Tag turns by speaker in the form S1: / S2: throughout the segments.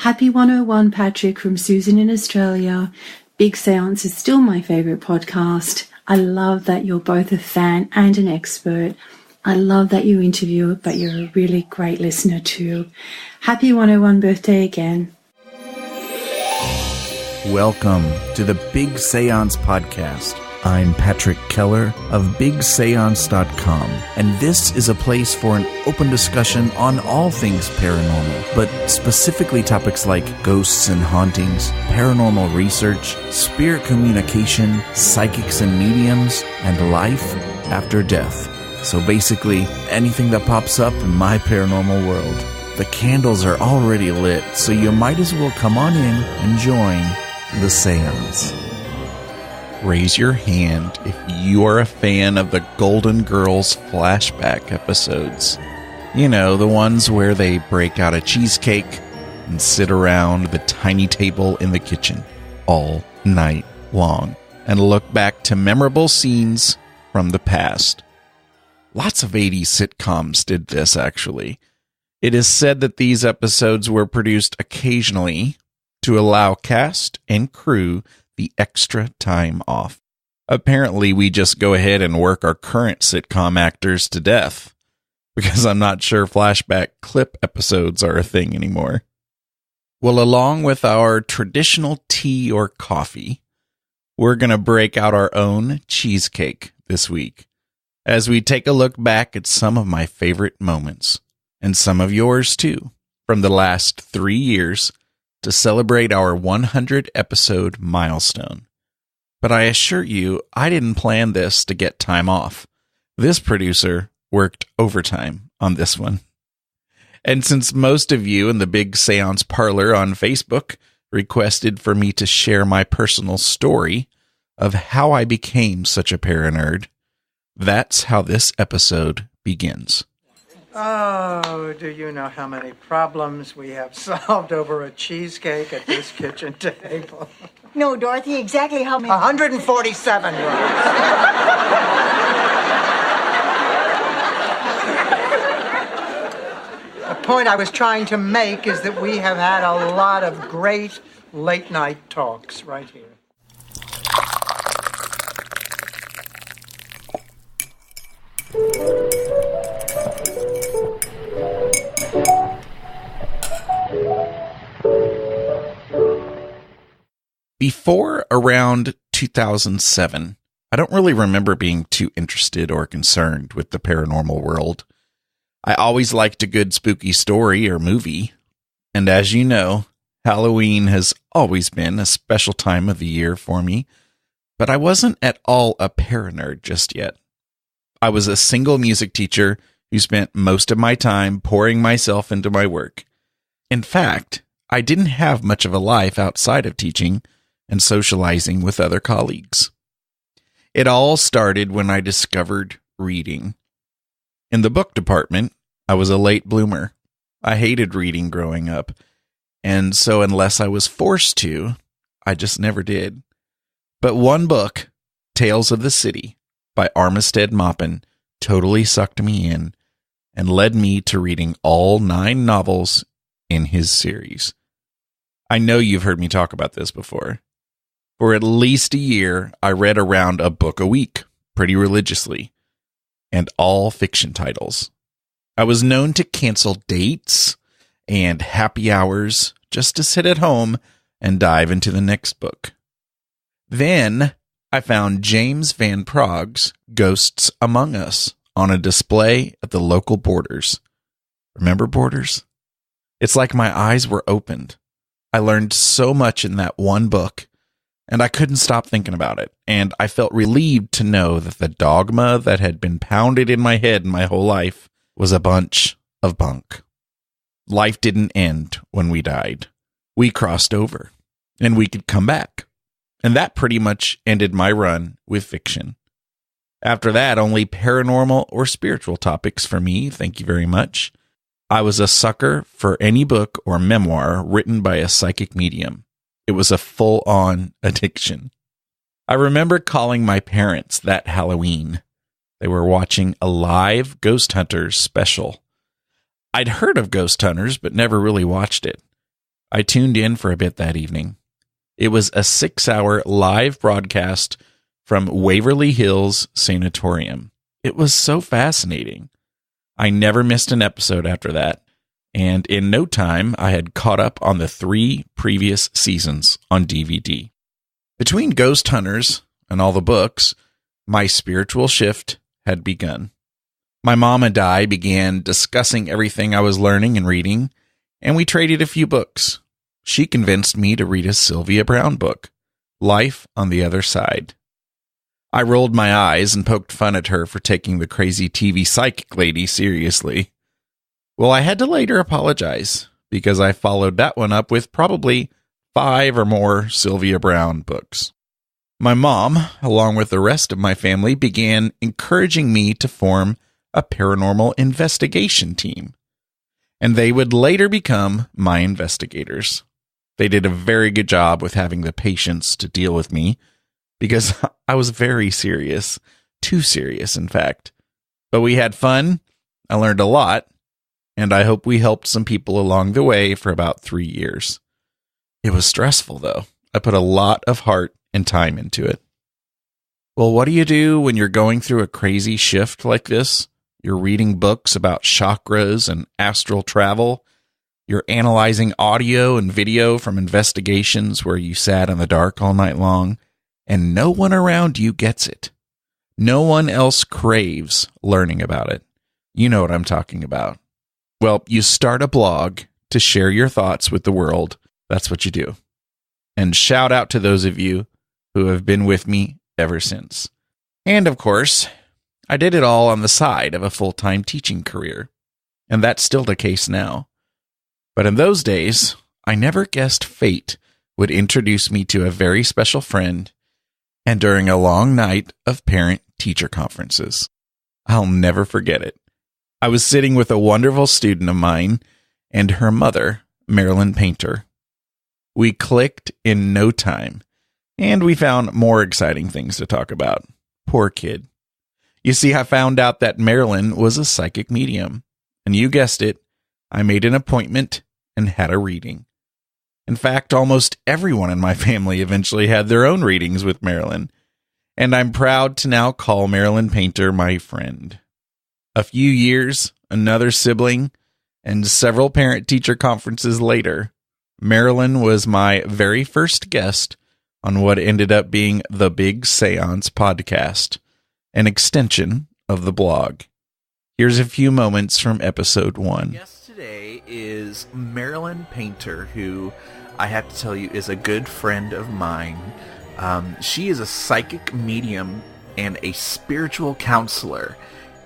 S1: Happy 101, Patrick, from Susan in Australia. Big Seance is still my favourite podcast. I love that you're both a fan and an expert. I love that you interview, but you're a really great listener too. Happy 101 birthday again.
S2: Welcome to the Big Seance Podcast. I'm Patrick Keller of BigSeance.com, and this is a place for an open discussion on all things paranormal, but specifically topics like ghosts and hauntings, paranormal research, spirit communication, psychics and mediums, and life after death. So basically, anything that pops up in my paranormal world. The candles are already lit, so you might as well come on in and join the seance. Raise your hand if you are a fan of the Golden Girls flashback episodes. You know, the ones where they break out a cheesecake and sit around the tiny table in the kitchen all night long and look back to memorable scenes from the past. Lots of 80s sitcoms did this, actually. It is said that these episodes were produced occasionally to allow cast and crew the extra time off. Apparently, we just go ahead and work our current sitcom actors to death, because I'm not sure flashback clip episodes are a thing anymore. Well, along with our traditional tea or coffee, we're going to break out our own cheesecake this week, as we take a look back at some of my favorite moments, and some of yours too, from the last 3 years, to celebrate our 100 episode milestone. But I assure you, I didn't plan this to get time off. This producer worked overtime on this one. And since most of you in the Big Seance Parlor on Facebook requested for me to share my personal story of how I became such a paranerd, that's how this episode begins.
S3: Oh, do you know how many problems we have solved over a cheesecake at this kitchen table?
S4: No, Dorothy, exactly how many?
S3: 147. The point I was trying to make is that we have had a lot of great late-night talks right here.
S2: Before around 2007, I don't really remember being too interested or concerned with the paranormal world. I always liked a good spooky story or movie, and as you know, Halloween has always been a special time of the year for me, but I wasn't at all a paranerd just yet. I was a single music teacher who spent most of my time pouring myself into my work. In fact, I didn't have much of a life outside of teaching and socializing with other colleagues. It all started when I discovered reading. In the book department, I was a late bloomer. I hated reading growing up, and so unless I was forced to, I just never did. But one book, Tales of the City, by Armistead Maupin, totally sucked me in and led me to reading all 9 novels in his series. I know you've heard me talk about this before. For at least a year, I read around a book a week, pretty religiously, and all fiction titles. I was known to cancel dates and happy hours just to sit at home and dive into the next book. Then I found James Van Prague's Ghosts Among Us on a display at the local Borders. Remember Borders? It's like my eyes were opened. I learned so much in that one book, and I couldn't stop thinking about it, and I felt relieved to know that the dogma that had been pounded in my head my whole life was a bunch of bunk. Life didn't end when we died. We crossed over, and we could come back. And that pretty much ended my run with fiction. After that, only paranormal or spiritual topics for me, thank you very much. I was a sucker for any book or memoir written by a psychic medium. It was a full-on addiction. I remember calling my parents that Halloween. They were watching a live Ghost Hunters special. I'd heard of Ghost Hunters, but never really watched it. I tuned in for a bit that evening. It was a 6-hour live broadcast from Waverly Hills Sanatorium. It was so fascinating. I never missed an episode after that, and in no time, I had caught up on the 3 previous seasons on DVD. Between Ghost Hunters and all the books, my spiritual shift had begun. My mom and I began discussing everything I was learning and reading, and we traded a few books. She convinced me to read a Sylvia Browne book, Life on the Other Side. I rolled my eyes and poked fun at her for taking the crazy TV psychic lady seriously. Well, I had to later apologize, because I followed that one up with probably 5 or more Sylvia Browne books. My mom, along with the rest of my family, began encouraging me to form a paranormal investigation team, and they would later become my investigators. They did a very good job with having the patience to deal with me, because I was very serious, too serious, in fact. But we had fun, I learned a lot, and I hope we helped some people along the way for about 3 years. It was stressful, though. I put a lot of heart and time into it. Well, what do you do when you're going through a crazy shift like this? You're reading books about chakras and astral travel. You're analyzing audio and video from investigations where you sat in the dark all night long, and no one around you gets it. No one else craves learning about it. You know what I'm talking about. Well, you start a blog to share your thoughts with the world. That's what you do. And shout out to those of you who have been with me ever since. And of course, I did it all on the side of a full-time teaching career. And that's still the case now. But in those days, I never guessed fate would introduce me to a very special friend, and during a long night of parent-teacher conferences. I'll never forget it. I was sitting with a wonderful student of mine and her mother, Marilyn Painter. We clicked in no time, and we found more exciting things to talk about. Poor kid. You see, I found out that Marilyn was a psychic medium, and you guessed it, I made an appointment and had a reading. In fact, almost everyone in my family eventually had their own readings with Marilyn, and I'm proud to now call Marilyn Painter my friend. A few years, another sibling, and several parent-teacher conferences later, Marilyn was my very first guest on what ended up being the Big Seance Podcast, an extension of the blog. Here's a few moments from episode 1.
S5: Guest today is Marilyn Painter, who I have to tell you is a good friend of mine. She is a psychic medium and a spiritual counselor.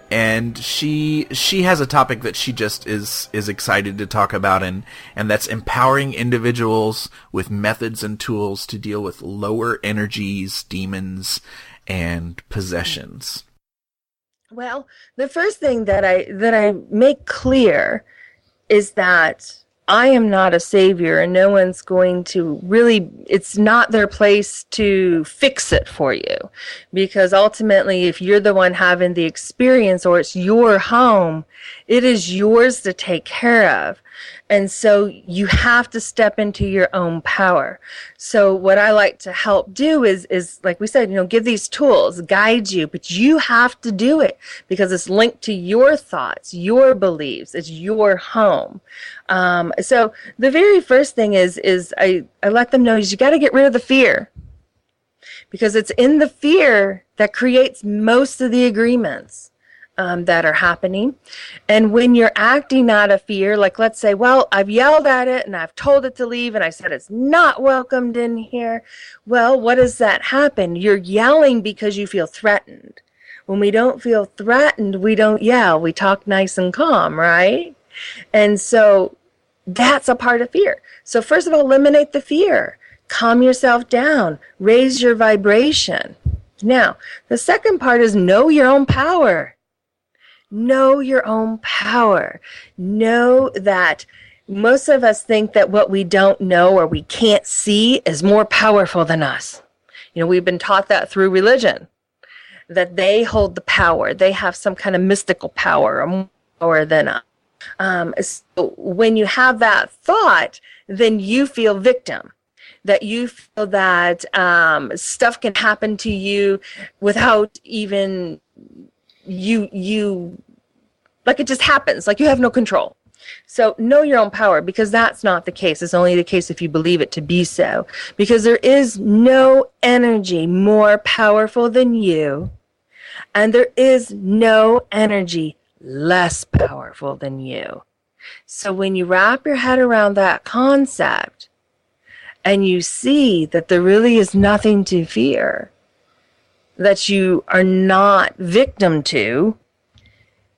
S5: And she has a topic that she just is excited to talk about, and that's empowering individuals with methods and tools to deal with lower energies, demons, and possessions.
S6: Well, the first thing that I make clear is that I am not a savior, and no one's going to really, it's not their place to fix it for you. Because ultimately, if you're the one having the experience, or it's your home, it is yours to take care of. And so you have to step into your own power. So what I like to help do is like we said, give these tools, guide you, but you have to do it because it's linked to your thoughts, your beliefs. It's your home. So the very first thing is I let them know is you got to get rid of the fear, because it's in the fear that creates most of the agreements that are happening. And when you're acting out of fear, like let's say, well, I've yelled at it and I've told it to leave and I said it's not welcomed in here. Well, what does that happen? You're yelling because you feel threatened. When we don't feel threatened, we don't yell. We talk nice and calm, right? And so that's a part of fear. So first of all, eliminate the fear. Calm yourself down. Raise your vibration. Now, the second part is know your own power. Know your own power. Know that most of us think that what we don't know or we can't see is more powerful than us. We've been taught that through religion, that they hold the power. They have some kind of mystical power or more than us. So when you have that thought, then you feel victim. That you feel that stuff can happen to you without even you like it just happens, like you have no control. So know your own power, because that's not the case. It's only the case if you believe it to be so. Because there is no energy more powerful than you, and there is no energy less powerful than you. So when you wrap your head around that concept, and you see that there really is nothing to fear, that you are not victim to,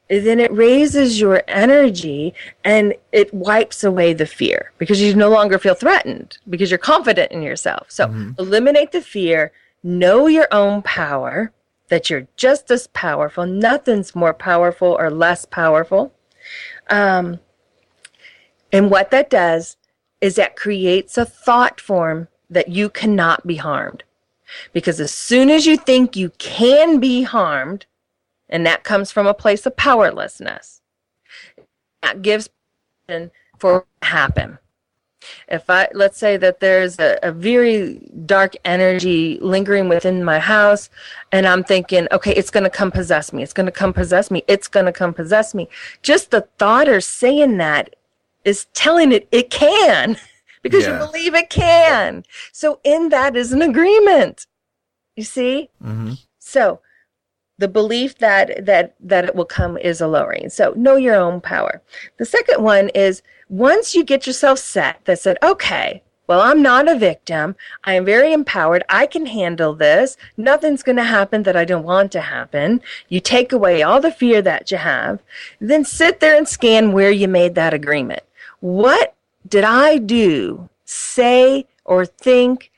S6: then it raises your energy and it wipes away the fear, because you no longer feel threatened, because you're confident in yourself. So eliminate the fear, know your own power, that you're just as powerful. Nothing's more powerful or less powerful. And what that does is that creates a thought form that you cannot be harmed. Because as soon as you think you can be harmed, and that comes from a place of powerlessness, that gives permission for it to happen. Let's say that there's a very dark energy lingering within my house, and I'm thinking, okay, it's going to come possess me. It's going to come possess me. It's going to come possess me. Just the thought or saying that is telling it can, because you believe it can. So in that is an agreement. You see? So the belief that it will come is a lowering. So know your own power. The second one is, once you get yourself set that said, okay, well, I'm not a victim. I am very empowered. I can handle this. Nothing's going to happen that I don't want to happen. You take away all the fear that you have. Then sit there and scan where you made that agreement. What did I do, say, or think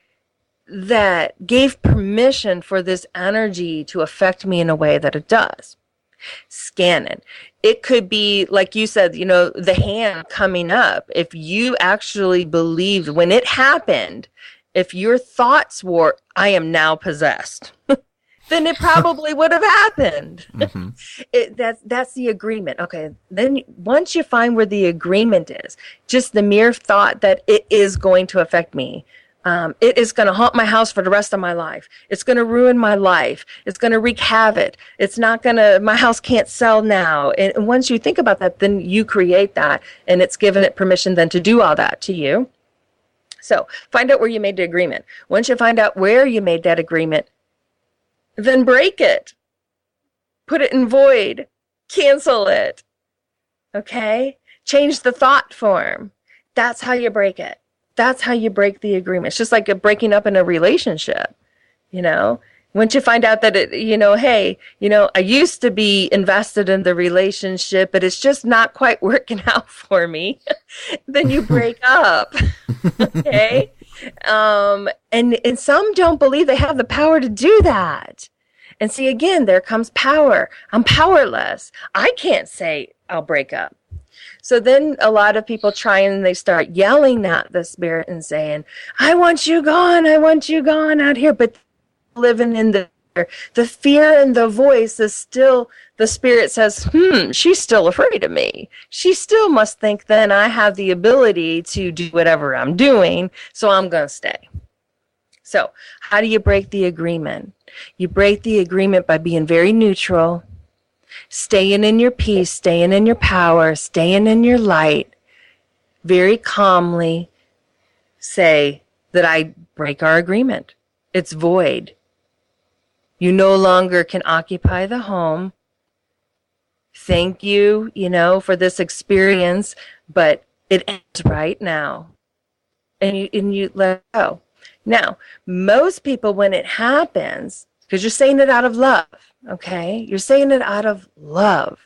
S6: that gave permission for this energy to affect me in a way that it does? Scan it. It could be, like you said, the hand coming up. If you actually believed when it happened, if your thoughts were, I am now possessed, then it probably would have happened. That's the agreement. Okay, then once you find where the agreement is, just the mere thought that it is going to affect me, it is going to haunt my house for the rest of my life. It's going to ruin my life. It's going to wreak havoc. It's not going to, my house can't sell now. And once you think about that, then you create that, and it's given it permission then to do all that to you. So find out where you made the agreement. Once you find out where you made that agreement, then break it. Put it in void. Cancel it. Okay? Change the thought form. That's how you break it. That's how you break the agreement. It's just like breaking up in a relationship, Once you find out that hey, I used to be invested in the relationship, but it's just not quite working out for me, then you break up. Okay? And some don't believe they have the power to do that. And see, again, there comes power. I'm powerless. I can't say I'll break up. So then a lot of people try and they start yelling at the spirit and saying, I want you gone out here. But living in the fear and the voice is still, the spirit says, she's still afraid of me. She still must think then I have the ability to do whatever I'm doing, so I'm going to stay. So how do you break the agreement? You break the agreement by being very neutral, staying in your peace, staying in your power, staying in your light, very calmly say that I break our agreement. It's void. You no longer can occupy the home. Thank you, for this experience, but it ends right now. And you let it go. Now, most people, when it happens, because you're saying it out of love, okay? You're saying it out of love.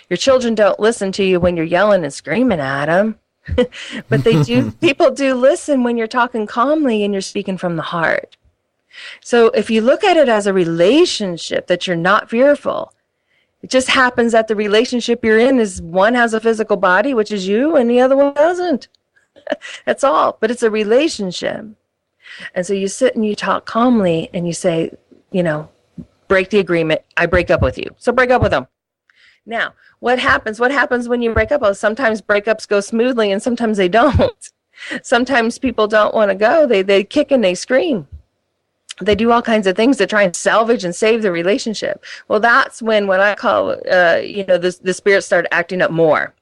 S6: Your children don't listen to you when you're yelling and screaming at them, but they do. People do listen when you're talking calmly and you're speaking from the heart. So if you look at it as a relationship that you're not fearful, it just happens that the relationship you're in is one has a physical body, which is you, and the other one doesn't. That's all. But it's a relationship. And so you sit and you talk calmly and you say, break the agreement. I break up with you. So break up with them. Now, what happens when you break up? Well, sometimes breakups go smoothly and sometimes they don't. Sometimes people don't want to go. They kick and they scream. They do all kinds of things to try and salvage and save the relationship. Well, that's when what I call, the spirits start acting up more.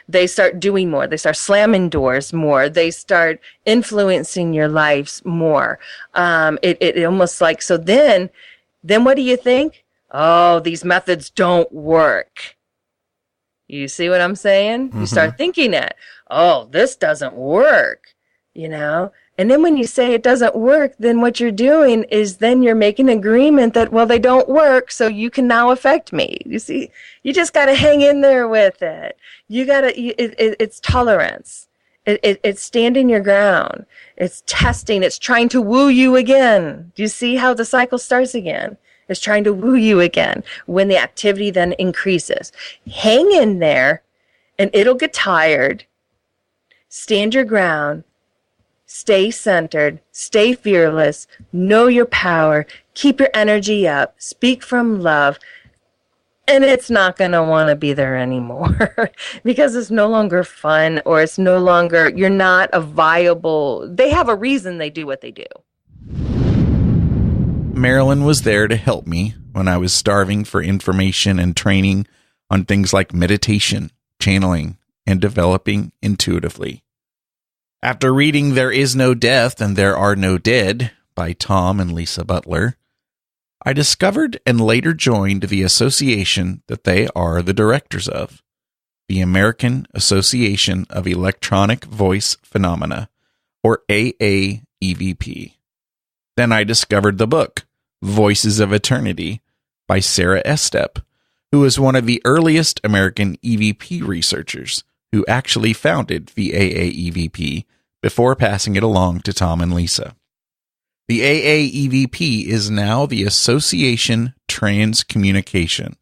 S6: They start doing more. They start slamming doors more. They start influencing your lives more. It almost like, so then what do you think? Oh, these methods don't work. You see what I'm saying? Mm-hmm. You start thinking it. Oh, this doesn't work, And then when you say it doesn't work, then what you're doing is then you're making an agreement that, well, they don't work, so you can now affect me. You see, you just got to hang in there with it. It's tolerance. It's standing your ground. It's testing. It's trying to woo you again. Do you see how the cycle starts again? It's trying to woo you again when the activity then increases. Hang in there, and it'll get tired. Stand your ground. Stay centered, stay fearless, know your power, keep your energy up, speak from love, and it's not going to want to be there anymore because it's no longer fun, or it's no longer, you're not a viable, they have a reason they do what they do.
S2: Marilyn was there to help me when I was starving for information and training on things like meditation, channeling, and developing intuitively. After reading There Is No Death and There Are No Dead by Tom and Lisa Butler, I discovered and later joined the association that they are the directors of, the American Association of Electronic Voice Phenomena, or AAEVP. Then I discovered the book, Voices of Eternity, by Sara Estep, who is one of the earliest American EVP researchers, who actually founded the AAEVP before passing it along to Tom and Lisa. The AAEVP is now the Association Trans Communication,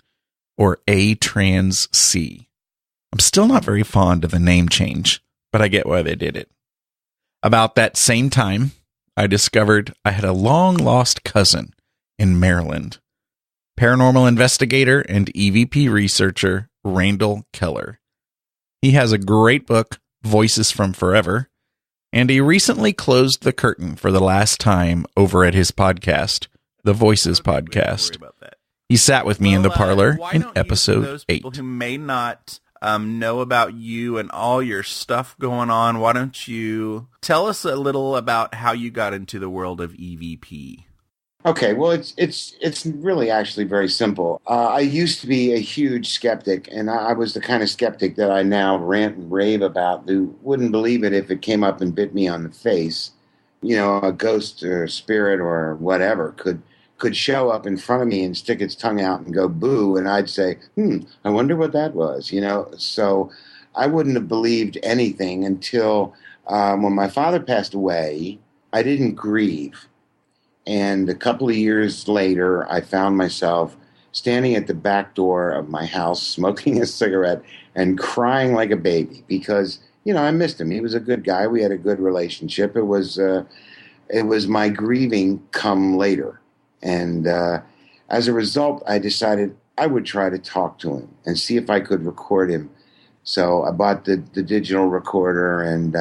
S2: or ATransC. I'm still not very fond of the name change, but I get why they did it. About that same time, I discovered I had a long-lost cousin in Maryland, paranormal investigator and EVP researcher Randall Keller. He has a great book, Voices from Forever, and he recently closed the curtain for the last time over at his podcast, the Voices Podcast. He sat with me in the parlor in episode 8.
S5: People who may not know about you and all your stuff going on, why don't you tell us a little about how you got into the world of EVP?
S7: Okay, well, it's really actually very simple. I used to be a huge skeptic, and I was the kind of skeptic that I now rant and rave about, who wouldn't believe it if it came up and bit me on the face. A ghost or spirit or whatever could show up in front of me and stick its tongue out and go boo, and I'd say, I wonder what that was, So I wouldn't have believed anything until when my father passed away. I didn't grieve. And a couple of years later, I found myself standing at the back door of my house, smoking a cigarette and crying like a baby because, I missed him. He was a good guy. We had a good relationship. It was my grieving come later. And as a result, I decided I would try to talk to him and see if I could record him. So I bought the digital recorder and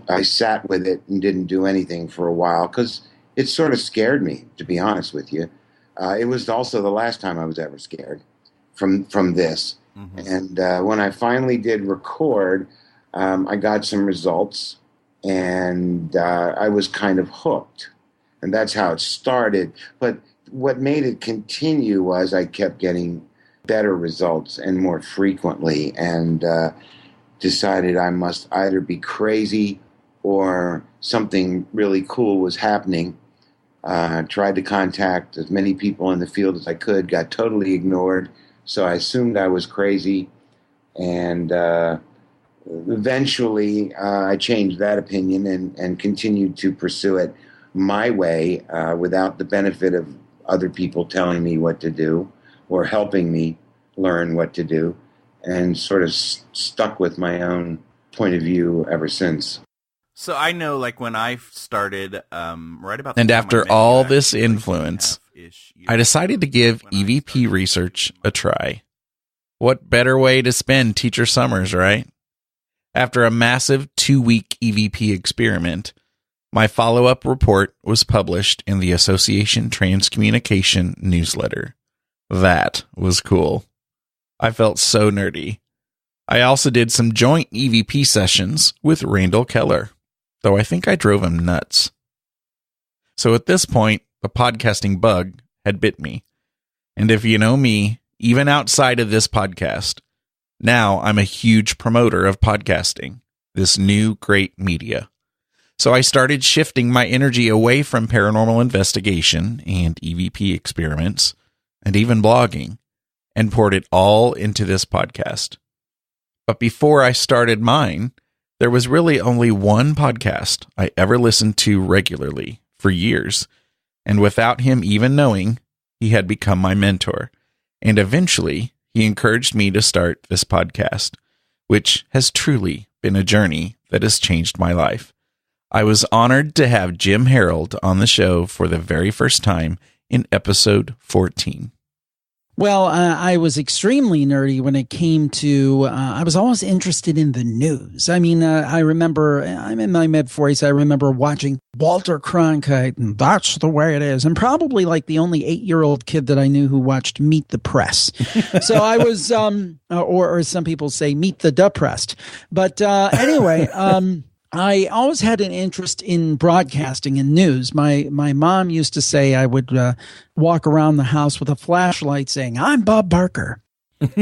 S7: I sat with it and didn't do anything for a while because it sort of scared me, to be honest with you. It was also the last time I was ever scared from this. Mm-hmm. And when I finally did record, I got some results, and I was kind of hooked. And that's how it started. But what made it continue was I kept getting better results and more frequently, and decided I must either be crazy or something really cool was happening. Tried to contact as many people in the field as I could, got totally ignored, so I assumed I was crazy, and eventually I changed that opinion and continued to pursue it my way without the benefit of other people telling me what to do or helping me learn what to do, and sort of stuck with my own point of view ever since.
S5: So I know, like, when I started, right about...
S2: And after all this influence, I decided to give EVP research a try. What better way to spend teacher summers, right? After a massive 2-week EVP experiment, my follow-up report was published in the Association Transcommunication newsletter. That was cool. I felt so nerdy. I also did some joint EVP sessions with Randall Keller, though I think I drove him nuts. So at this point, the podcasting bug had bit me. And if you know me, even outside of this podcast, now I'm a huge promoter of podcasting, this new great media. So I started shifting my energy away from paranormal investigation and EVP experiments, and even blogging, and poured it all into this podcast. But before I started mine, there was really only one podcast I ever listened to regularly for years, and without him even knowing, he had become my mentor, and eventually he encouraged me to start this podcast, which has truly been a journey that has changed my life. I was honored to have Jim Harold on the show for the very first time in episode 14.
S8: Well, I was extremely nerdy when it came to, I was always interested in the news. I mean, I remember, I'm in my mid-40s, I remember watching Walter Cronkite, and that's the way it is. And probably like the only 8-year-old kid that I knew who watched Meet the Press. So I was, or some people say Meet the Depressed. But anyway, I always had an interest in broadcasting and news. My mom used to say I would walk around the house with a flashlight saying, "I'm Bob Barker."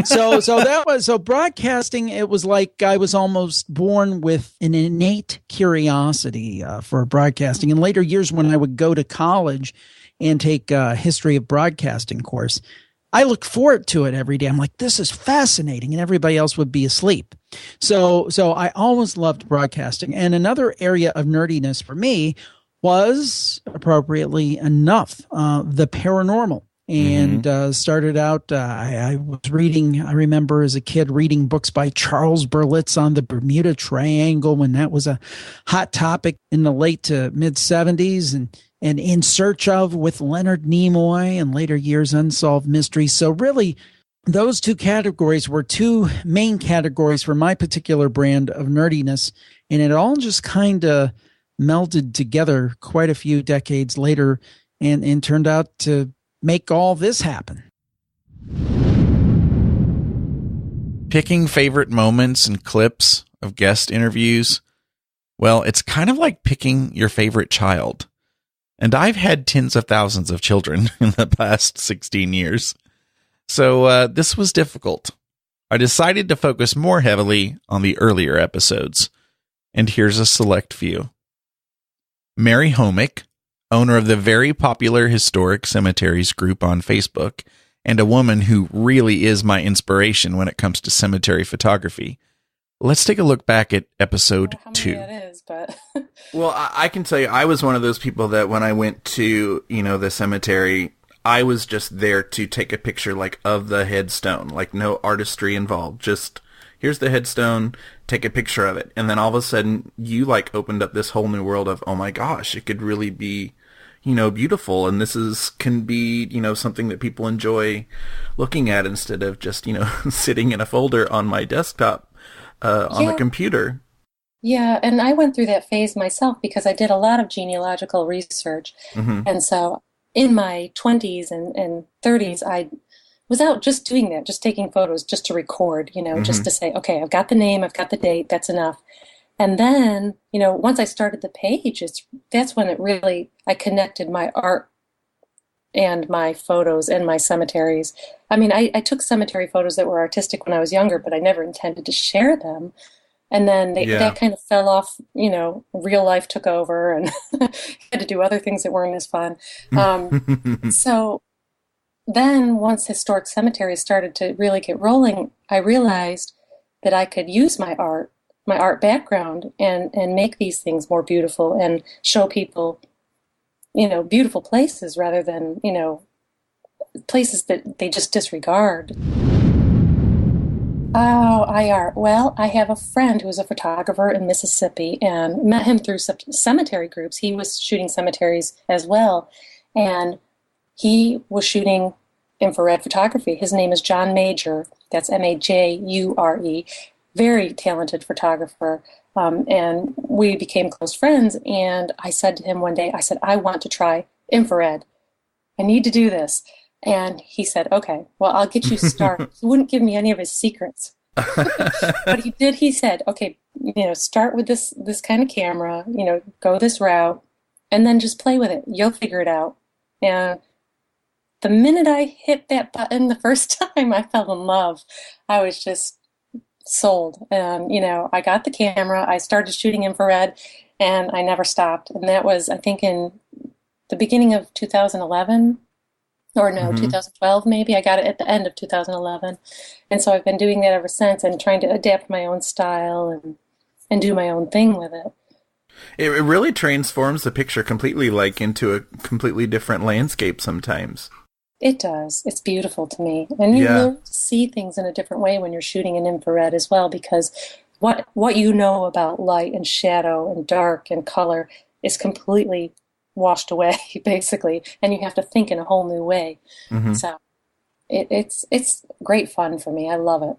S8: So broadcasting, it was like I was almost born with an innate curiosity for broadcasting. In later years, when I would go to college and take a history of broadcasting course, I look forward to it every day. I'm like, this is fascinating, and everybody else would be asleep. So I always loved broadcasting. And another area of nerdiness for me was, appropriately enough, the paranormal. And started out, I was reading, I remember as a kid reading books by Charles Berlitz on the Bermuda Triangle when that was a hot topic in the late to mid-70s, and In Search Of with Leonard Nimoy, and later years Unsolved Mysteries. So really, those two categories were two main categories for my particular brand of nerdiness, and it all just kind of melded together quite a few decades later and turned out to make all this happen.
S2: Picking favorite moments and clips of guest interviews, well, it's kind of like picking your favorite child. And I've had tens of thousands of children in the past 16 years. So this was difficult. I decided to focus more heavily on the earlier episodes. And here's a select few. Mary Homick, owner of the very popular Historic Cemeteries group on Facebook, and a woman who really is my inspiration when it comes to cemetery photography. Let's take a look back at episode 2.
S9: That is, but
S5: Well, I can tell you, I was one of those people that when I went to, the cemetery, I was just there to take a picture, like, of the headstone, like no artistry involved. Just, here's the headstone, take a picture of it. And then all of a sudden, you, like, opened up this whole new world of, oh my gosh, it could really be, beautiful. And this can be, something that people enjoy looking at instead of just, sitting in a folder on my desktop. On the computer.
S9: Yeah, and I went through that phase myself because I did a lot of genealogical research. And so in my 20s and 30s, I was out just doing that, just taking photos, just to record, just to say, okay, I've got the name, I've got the date, that's enough. And then, once I started the page, that's when I connected my art and my photos and my cemeteries. I mean, I took cemetery photos that were artistic when I was younger, but I never intended to share them. And then that kind of fell off, real life took over and had to do other things that weren't as fun. So then once Historic Cemeteries started to really get rolling, I realized that I could use my art background and make these things more beautiful and show people beautiful places rather than, places that they just disregard. Oh, IR. Well, I have a friend who's a photographer in Mississippi and met him through cemetery groups. He was shooting cemeteries as well. And he was shooting infrared photography. His name is John Major. That's Majure. Very talented photographer. And we became close friends. And I said to him one day, I said, I want to try infrared. I need to do this. And he said, okay, well, I'll get you started. He wouldn't give me any of his secrets. But he did. He said, okay, start with this kind of camera, go this route, and then just play with it. You'll figure it out. And the minute I hit that button the first time, I fell in love. I was just sold. And, I got the camera, I started shooting infrared, and I never stopped. And that was, I think, in the beginning of 2011. Or no, 2012 maybe. I got it at the end of 2011. And so I've been doing that ever since and trying to adapt my own style and do my own thing with it.
S5: It really transforms the picture completely, like into a completely different landscape sometimes.
S9: It does. It's beautiful to me. And you really see things in a different way when you're shooting in infrared as well, because what you know about light and shadow and dark and color is completely washed away, basically, and you have to think in a whole new way. So it's great fun for me. I love it.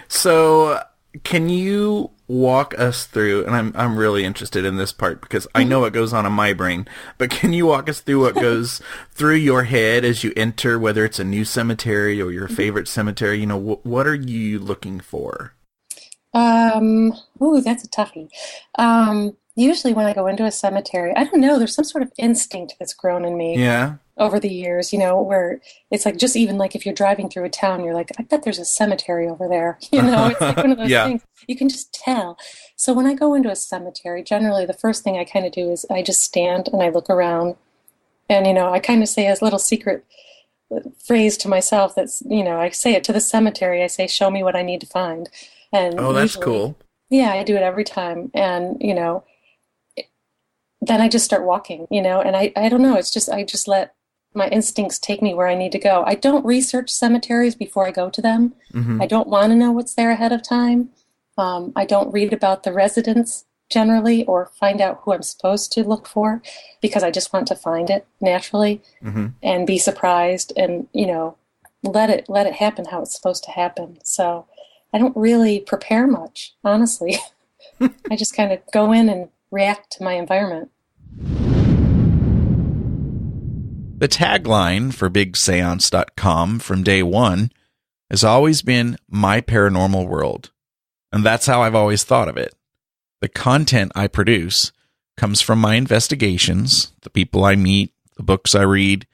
S5: So can you walk us through, and I'm really interested in this part because I know what goes on in my brain, but can you walk us through what goes through your head as you enter, whether it's a new cemetery or your favorite cemetery? What are you looking for?
S9: That's a toughie. Usually when I go into a cemetery, I don't know, there's some sort of instinct that's grown in me over the years, where it's like, just even like if you're driving through a town, you're like, I bet there's a cemetery over there. It's like one of those things. You can just tell. So when I go into a cemetery, generally the first thing I kind of do is I just stand and I look around and, I kind of say a little secret phrase to myself that's, I say it to the cemetery. I say, show me what I need to find. And
S5: that's cool.
S9: Yeah, I do it every time. And, then I just start walking, and I don't know, it's just, I just let my instincts take me where I need to go. I don't research cemeteries before I go to them. I don't want to know what's there ahead of time. I don't read about the residents generally or find out who I'm supposed to look for, because I just want to find it naturally and be surprised and, let it happen how it's supposed to happen. So I don't really prepare much, honestly. I just kind of go in and react to my environment.
S2: The tagline for BigSeance.com from day one has always been My Paranormal World, and that's how I've always thought of it. The content I produce comes from my investigations, the people I meet, the books I read.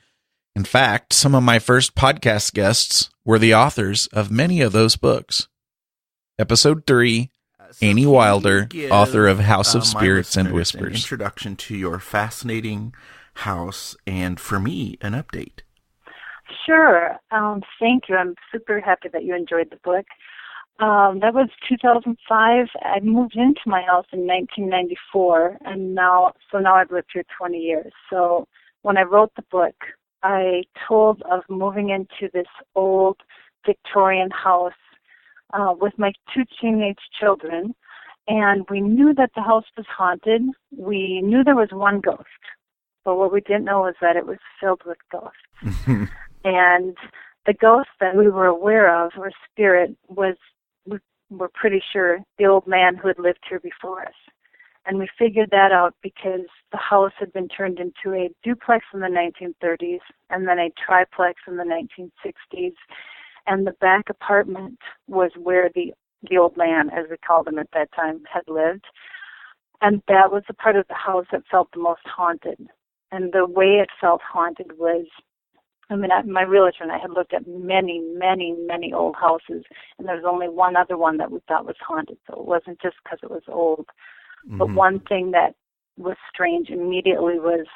S2: In fact, some of my first podcast guests were the authors of many of those books. Episode 3, Annie Wilder, author of House of Spirits and Whispers.
S5: An introduction to your fascinating house, and for me, an update.
S10: Sure. Thank you. I'm super happy that you enjoyed the book. That was 2005. I moved into my house in 1994, and now I've lived here 20 years. So when I wrote the book, I told of moving into this old Victorian house with my 2 teenage children, and we knew that the house was haunted. We knew there was one ghost, but what we didn't know was that it was filled with ghosts. And the ghost that we were aware of, or spirit, was, we're pretty sure, the old man who had lived here before us. And we figured that out because the house had been turned into a duplex in the 1930s and then a triplex in the 1960s. And the back apartment was where the old man, as we called him at that time, had lived. And that was the part of the house that felt the most haunted. And the way it felt haunted was, my realtor and I had looked at many, many, many old houses, and there was only one other one that we thought was haunted. So it wasn't just because it was old. But one thing that was strange immediately was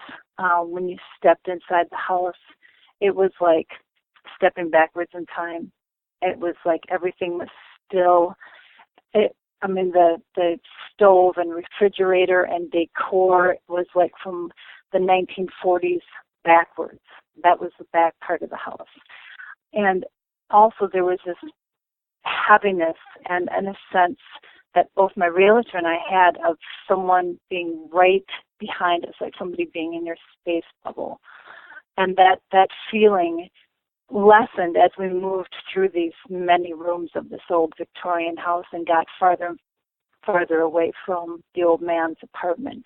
S10: when you stepped inside the house, it was like stepping backwards in time. It was like everything was still. The stove and refrigerator and decor was like from the 1940s backwards. That was the back part of the house. And also there was this heaviness and a sense that both my realtor and I had of someone being right behind us, like somebody being in your space bubble. And that feeling lessened as we moved through these many rooms of this old Victorian house and got farther and farther away from the old man's apartment.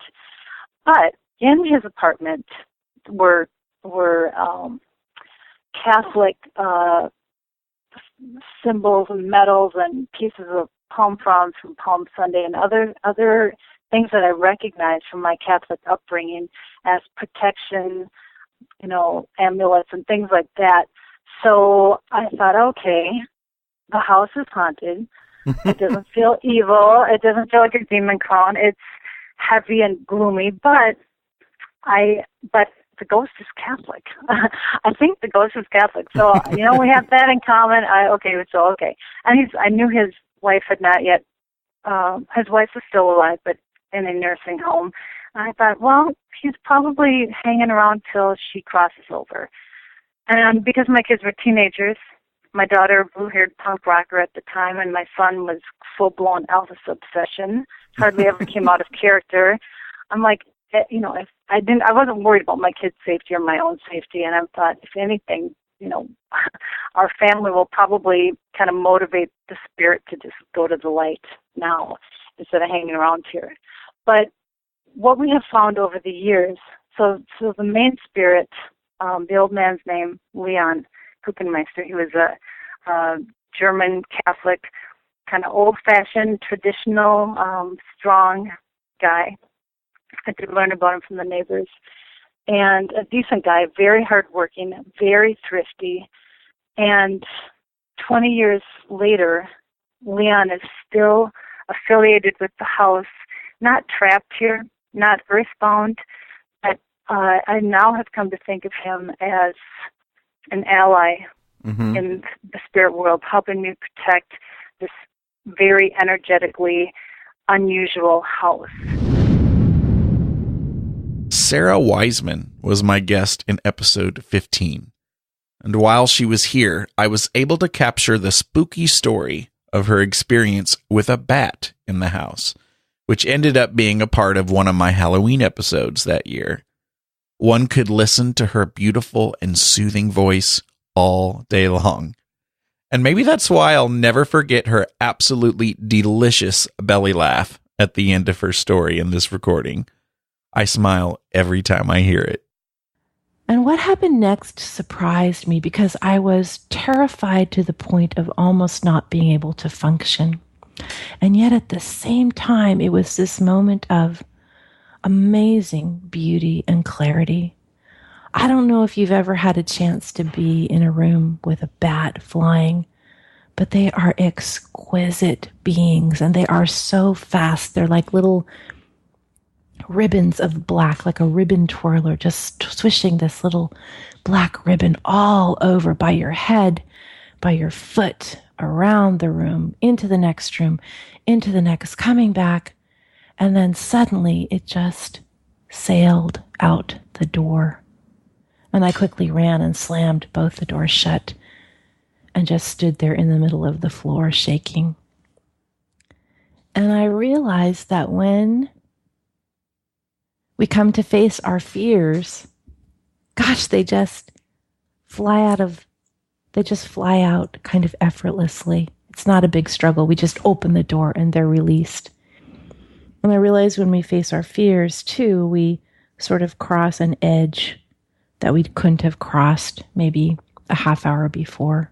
S10: But in his apartment were Catholic symbols and medals and pieces of palm fronds from Palm Sunday and other things that I recognized from my Catholic upbringing as protection, amulets and things like that. So I thought, okay, the house is haunted. It doesn't feel evil. It doesn't feel like a demon clown. It's heavy and gloomy, but the ghost is Catholic. I think the ghost is Catholic. So, we have that in common. Okay. And I knew his wife had not yet, his wife was still alive, but in a nursing home. And I thought, well, he's probably hanging around till she crosses over. And because my kids were teenagers, my daughter, blue-haired punk rocker at the time, and my son was full-blown Elvis obsession, hardly ever came out of character. I'm like, if I wasn't worried about my kids' safety or my own safety, and I thought, if anything, our family will probably kind of motivate the spirit to just go to the light now instead of hanging around here. But what we have found over the years, so the main spirit, the old man's name, Leon Kuchenmeister, he was a German Catholic, kind of old-fashioned, traditional, strong guy. I did learn about him from the neighbors. And a decent guy, very hardworking, very thrifty. And 20 years later, Leon is still affiliated with the house, not trapped here, not earthbound, but I now have come to think of him as an ally in the spirit world, helping me protect this very energetically unusual house.
S2: Sara Wiseman was my guest in episode 15. And while she was here, I was able to capture the spooky story of her experience with a bat in the house, which ended up being a part of one of my Halloween episodes that year. One could listen to her beautiful and soothing voice all day long. And maybe that's why I'll never forget her absolutely delicious belly laugh at the end of her story in this recording. I smile every time I hear it.
S1: And what happened next surprised me because I was terrified to the point of almost not being able to function. And yet at the same time, it was this moment of amazing beauty and clarity. I don't know if you've ever had a chance to be in a room with a bat flying, but they are exquisite beings and they are so fast. They're like little ribbons of black, like a ribbon twirler, just swishing this little black ribbon all over by your head, by your foot, around the room, into the next room, into the next, coming back. And then suddenly it just sailed out the door. And I quickly ran and slammed both the doors shut and just stood there in the middle of the floor shaking. And I realized that when we come to face our fears, gosh, they just fly out kind of effortlessly. It's not a big struggle. We just open the door and they're released. And I realize when we face our fears too, we sort of cross an edge that we couldn't have crossed maybe a half hour before.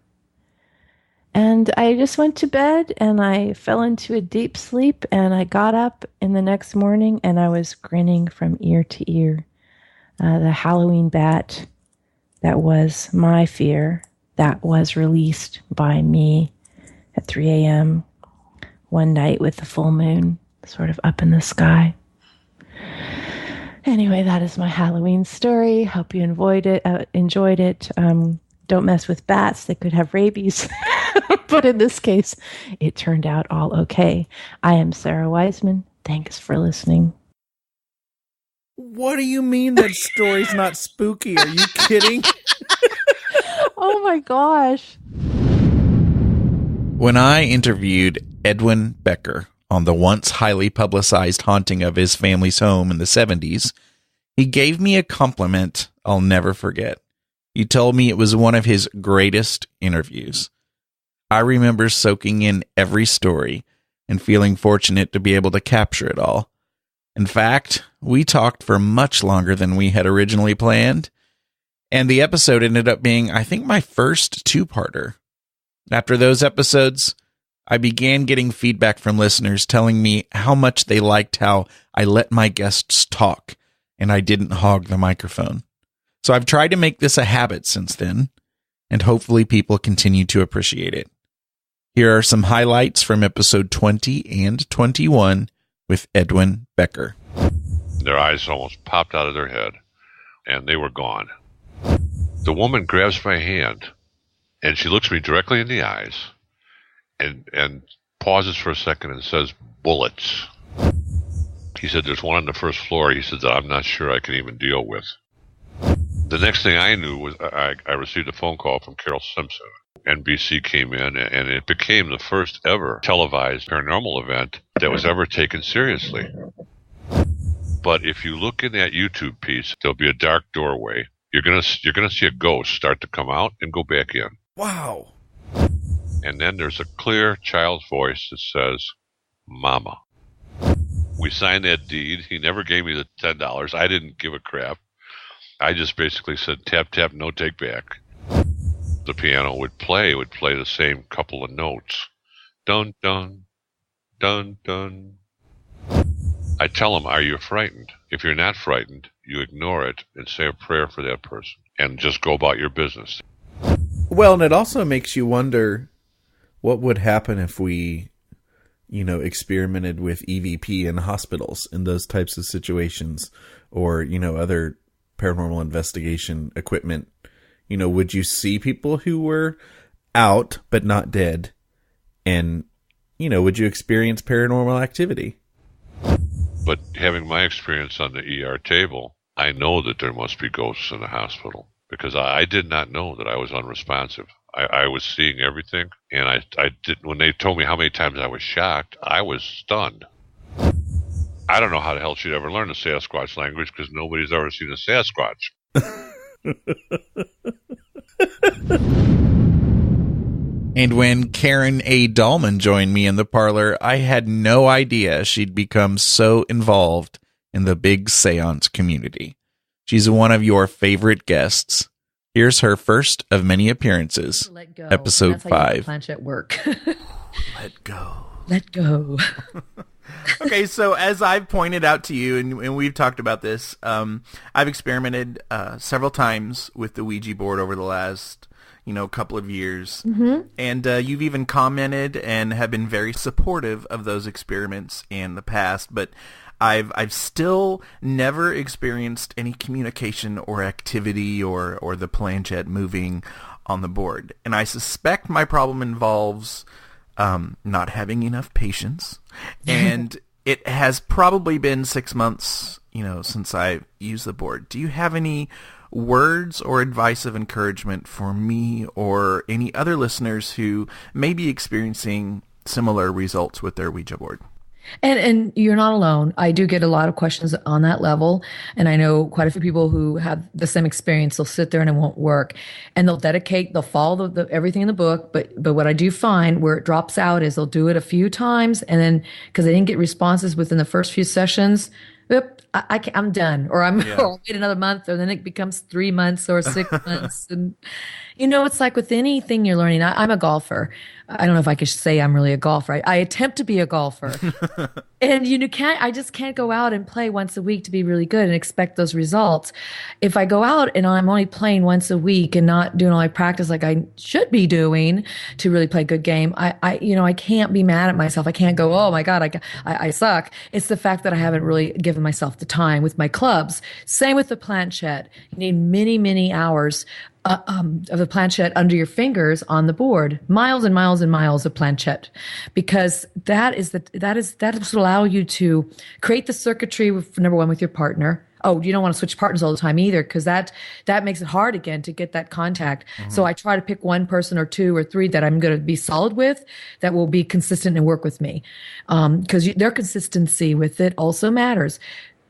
S1: And I just went to bed and I fell into a deep sleep and I got up in the next morning and I was grinning from ear to ear. The Halloween bat that was my fear, that was released by me at 3 a.m. one night with the full moon sort of up in the sky. Anyway, that is my Halloween story. Hope you enjoyed it. Don't mess with bats. They could have rabies. But in this case, it turned out all okay. I am Sara Wiseman. Thanks for listening.
S5: What do you mean that story's not spooky? Are you kidding?
S1: Oh my gosh.
S2: When I interviewed Edwin Becker on the once highly publicized haunting of his family's home in the 70s, he gave me a compliment I'll never forget. You told me it was one of his greatest interviews. I remember soaking in every story and feeling fortunate to be able to capture it all. In fact, we talked for much longer than we had originally planned, and the episode ended up being, I think, my first two-parter. After those episodes, I began getting feedback from listeners telling me how much they liked how I let my guests talk and I didn't hog the microphone. So I've tried to make this a habit since then, and hopefully people continue to appreciate it. Here are some highlights from episode 20 and 21 with Edwin Becker.
S11: Their eyes almost popped out of their head, and they were gone. The woman grabs my hand, and she looks me directly in the eyes, and pauses for a second and says, "Bullets." He said, "There's one on the first floor," he said, "that I'm not sure I can even deal with." The next thing I knew was I received a phone call from Carol Simpson. NBC came in, and it became the first ever televised paranormal event that was ever taken seriously. But if you look in that YouTube piece, there'll be a dark doorway. You're gonna see a ghost start to come out and go back in.
S2: Wow.
S11: And then there's a clear child's voice that says, "Mama." We signed that deed. He never gave me the $10. I didn't give a crap. I just basically said, "Tap, tap, no take back." The piano would play the same couple of notes. Dun, dun, dun, dun. I tell him, "Are you frightened? If you're not frightened, you ignore it and say a prayer for that person and just go about your business."
S2: Well, and it also makes you wonder what would happen if we, experimented with EVP in hospitals in those types of situations, or, other paranormal investigation equipment. Would you see people who were out but not dead? And, would you experience paranormal activity?
S11: But having my experience on the ER table, I know that there must be ghosts in the hospital, because I did not know that I was unresponsive. I was seeing everything, and I did. When they told me how many times I was shocked, I was stunned. I don't know how the hell she'd ever learn the Sasquatch language, because nobody's ever seen a Sasquatch.
S2: And when Karen A. Dahlman joined me in the parlor, I had no idea she'd become so involved in the Big Seance community. She's one of your favorite guests. Here's her first of many appearances.
S12: Let go.
S2: Episode 5.
S12: Planchette work.
S5: Let go.
S12: Let go.
S5: Okay, so as I've pointed out to you, and we've talked about this, I've experimented several times with the Ouija board over the last, couple of years.
S12: Mm-hmm.
S5: And you've even commented and have been very supportive of those experiments in the past, but I've still never experienced any communication or activity or the planchette moving on the board. And I suspect my problem involves not having enough patience. And it has probably been 6 months, since I used the board. Do you have any words or advice of encouragement for me or any other listeners who may be experiencing similar results with their Ouija board?
S12: And you're not alone. I do get a lot of questions on that level. And I know quite a few people who have the same experience. They'll sit there and it won't work. And they'll follow everything in the book. But what I do find where it drops out is they'll do it a few times. And then because they didn't get responses within the first few sessions, I'm done. Or I'll wait another month, or then it becomes 3 months or 6 months. And, it's like with anything you're learning. I'm a golfer. I don't know if I could say I'm really a golfer. I attempt to be a golfer. And I just can't go out and play once a week to be really good and expect those results. If I go out and I'm only playing once a week and not doing all my practice like I should be doing to really play a good game, I can't be mad at myself. I can't go, oh my God, I suck. It's the fact that I haven't really given myself the time with my clubs. Same with the planchette. You need many, many hours of the planchette under your fingers on the board, miles and miles and miles of planchette, because that will allow you to create the circuitry with, number one, with your partner. Oh, you don't want to switch partners all the time either, because that makes it hard again to get that contact. Mm-hmm. So I try to pick one person or two or three that I'm going to be solid with, that will be consistent and work with me, because their consistency with it also matters.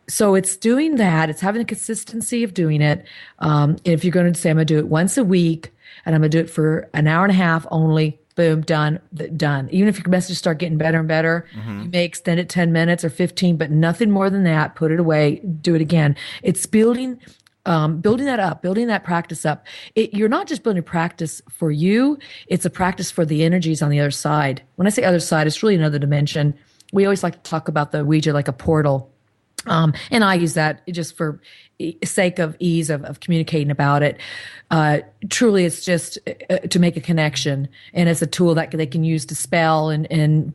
S12: So it's doing that. It's having the consistency of doing it. If you're going to say, I'm going to do it once a week and I'm going to do it for an hour and a half only, boom, done. Even if your messages start getting better and better, you may extend it 10 minutes or 15, but nothing more than that. Put it away, do it again. It's building that up, building that practice up. You're not just building a practice for you. It's a practice for the energies on the other side. When I say other side, it's really another dimension. We always like to talk about the Ouija like a portal. And I use that just for sake of ease of communicating about it. Truly, it's just to make a connection, and it's a tool that they can use to spell and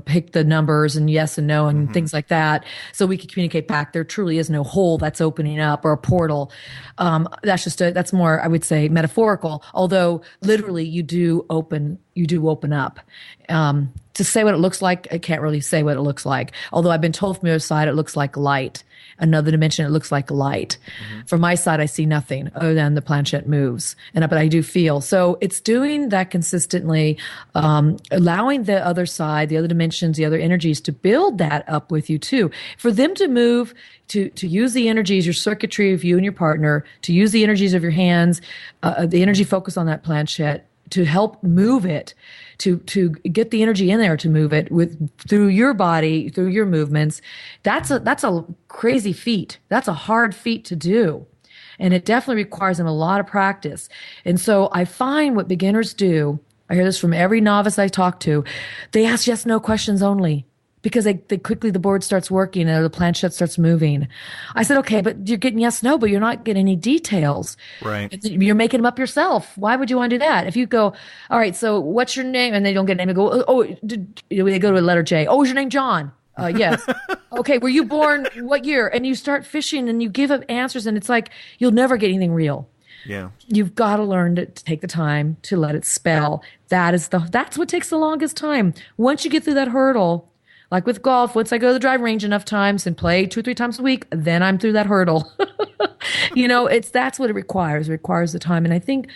S12: pick the numbers and yes and no and things like that, so we can communicate back. There truly is no hole that's opening up or a portal. That's more, I would say, metaphorical. Although literally, you do open up. To say what it looks like, I can't really say what it looks like. Although I've been told from the other side, it looks like light. Another dimension, it looks like light. From my side, I see nothing other than the planchette moves. But I do feel. So it's doing that consistently, allowing the other side, the other dimensions, the other energies to build that up with you too. For them to move, to use the energies, your circuitry of you and your partner, to use the energies of your hands, the energy focus on that planchette, to help move it, to get the energy in there to move it through your body, through your movements. That's a crazy feat. That's a hard feat to do. And it definitely requires them a lot of practice. And so I find what beginners do, I hear this from every novice I talk to, they ask yes, no questions only. Because they quickly, the board starts working and the planchette starts moving. I said, okay, but you're getting yes, no, but you're not getting any details.
S5: Right.
S12: You're making them up yourself. Why would you want to do that? If you go, all right, so what's your name? And they don't get a name. They go, they go to a letter J. Oh, is your name John? Yes. Okay, were you born what year? And you start fishing and you give up answers and it's like, you'll never get anything real.
S5: Yeah.
S12: You've got to learn to take the time to let it spell. That's what takes the longest time. Once you get through that hurdle, like with golf, once I go to the driving range enough times and play 2 or 3 times a week, then I'm through that hurdle. That's what it requires. It requires the time. And I think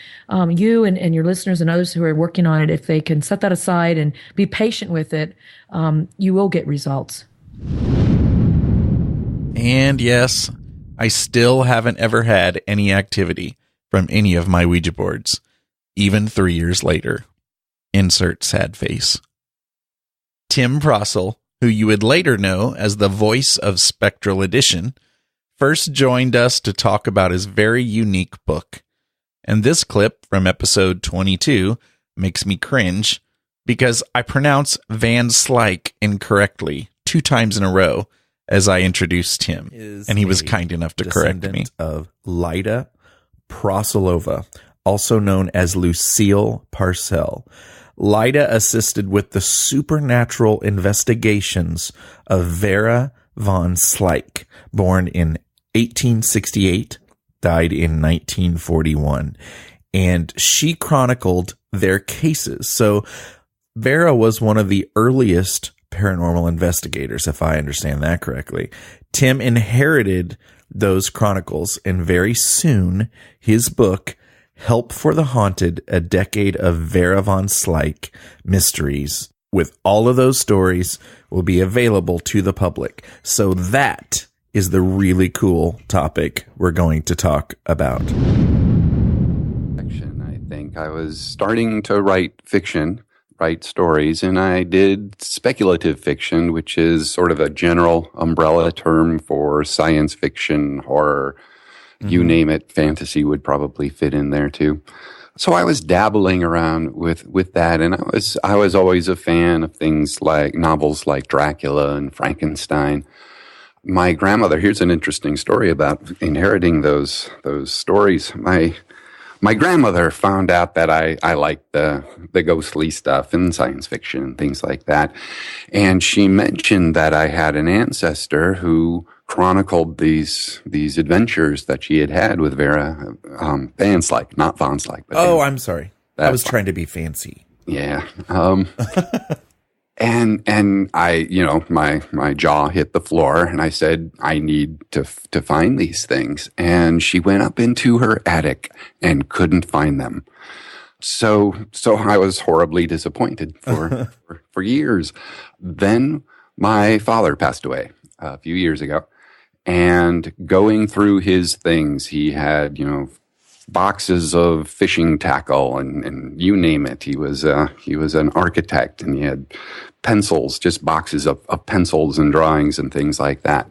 S12: you and your listeners and others who are working on it, if they can set that aside and be patient with it, you will get results.
S2: And yes, I still haven't ever had any activity from any of my Ouija boards, even 3 years later. Insert sad face. Tim Prasil, who you would later know as the voice of Spectral Edition, first joined us to talk about his very unique book. And this clip from episode 22 makes me cringe because I pronounce Van Slyke incorrectly 2 times in a row as I introduced him, and he was kind enough to correct me.
S13: Of Lyda Prasilova, also known as Lucille Parcell. Lyda assisted with the supernatural investigations of Vera von Slyke, born in 1868, died in 1941, and she chronicled their cases. So Vera was one of the earliest paranormal investigators, if I understand that correctly. Tim inherited those chronicles, and very soon his book, Help for the Haunted, A Decade of Vera von Slyke Mysteries, with all of those stories, will be available to the public. So that is the really cool topic we're going to talk about.
S14: I think I was starting to write stories, and I did speculative fiction, which is sort of a general umbrella term for science fiction, horror, you name it. Fantasy would probably fit in there too. So I was dabbling around with that, and I was always a fan of things like novels like Dracula and Frankenstein. My grandmother, here's an interesting story about inheriting those stories. My grandmother found out that I liked the ghostly stuff and science fiction and things like that. And she mentioned that I had an ancestor who chronicled these adventures that she had with Vera Van Slyke, not von Slyke. But
S2: I'm sorry. I was trying to be fancy.
S14: Yeah. And I, my jaw hit the floor, and I said, I need to find these things. And she went up into her attic and couldn't find them. So I was horribly disappointed for years. Then my father passed away a few years ago, and going through his things. He had, boxes of fishing tackle and you name it. He was an architect, and he had pencils, just boxes of pencils and drawings and things like that.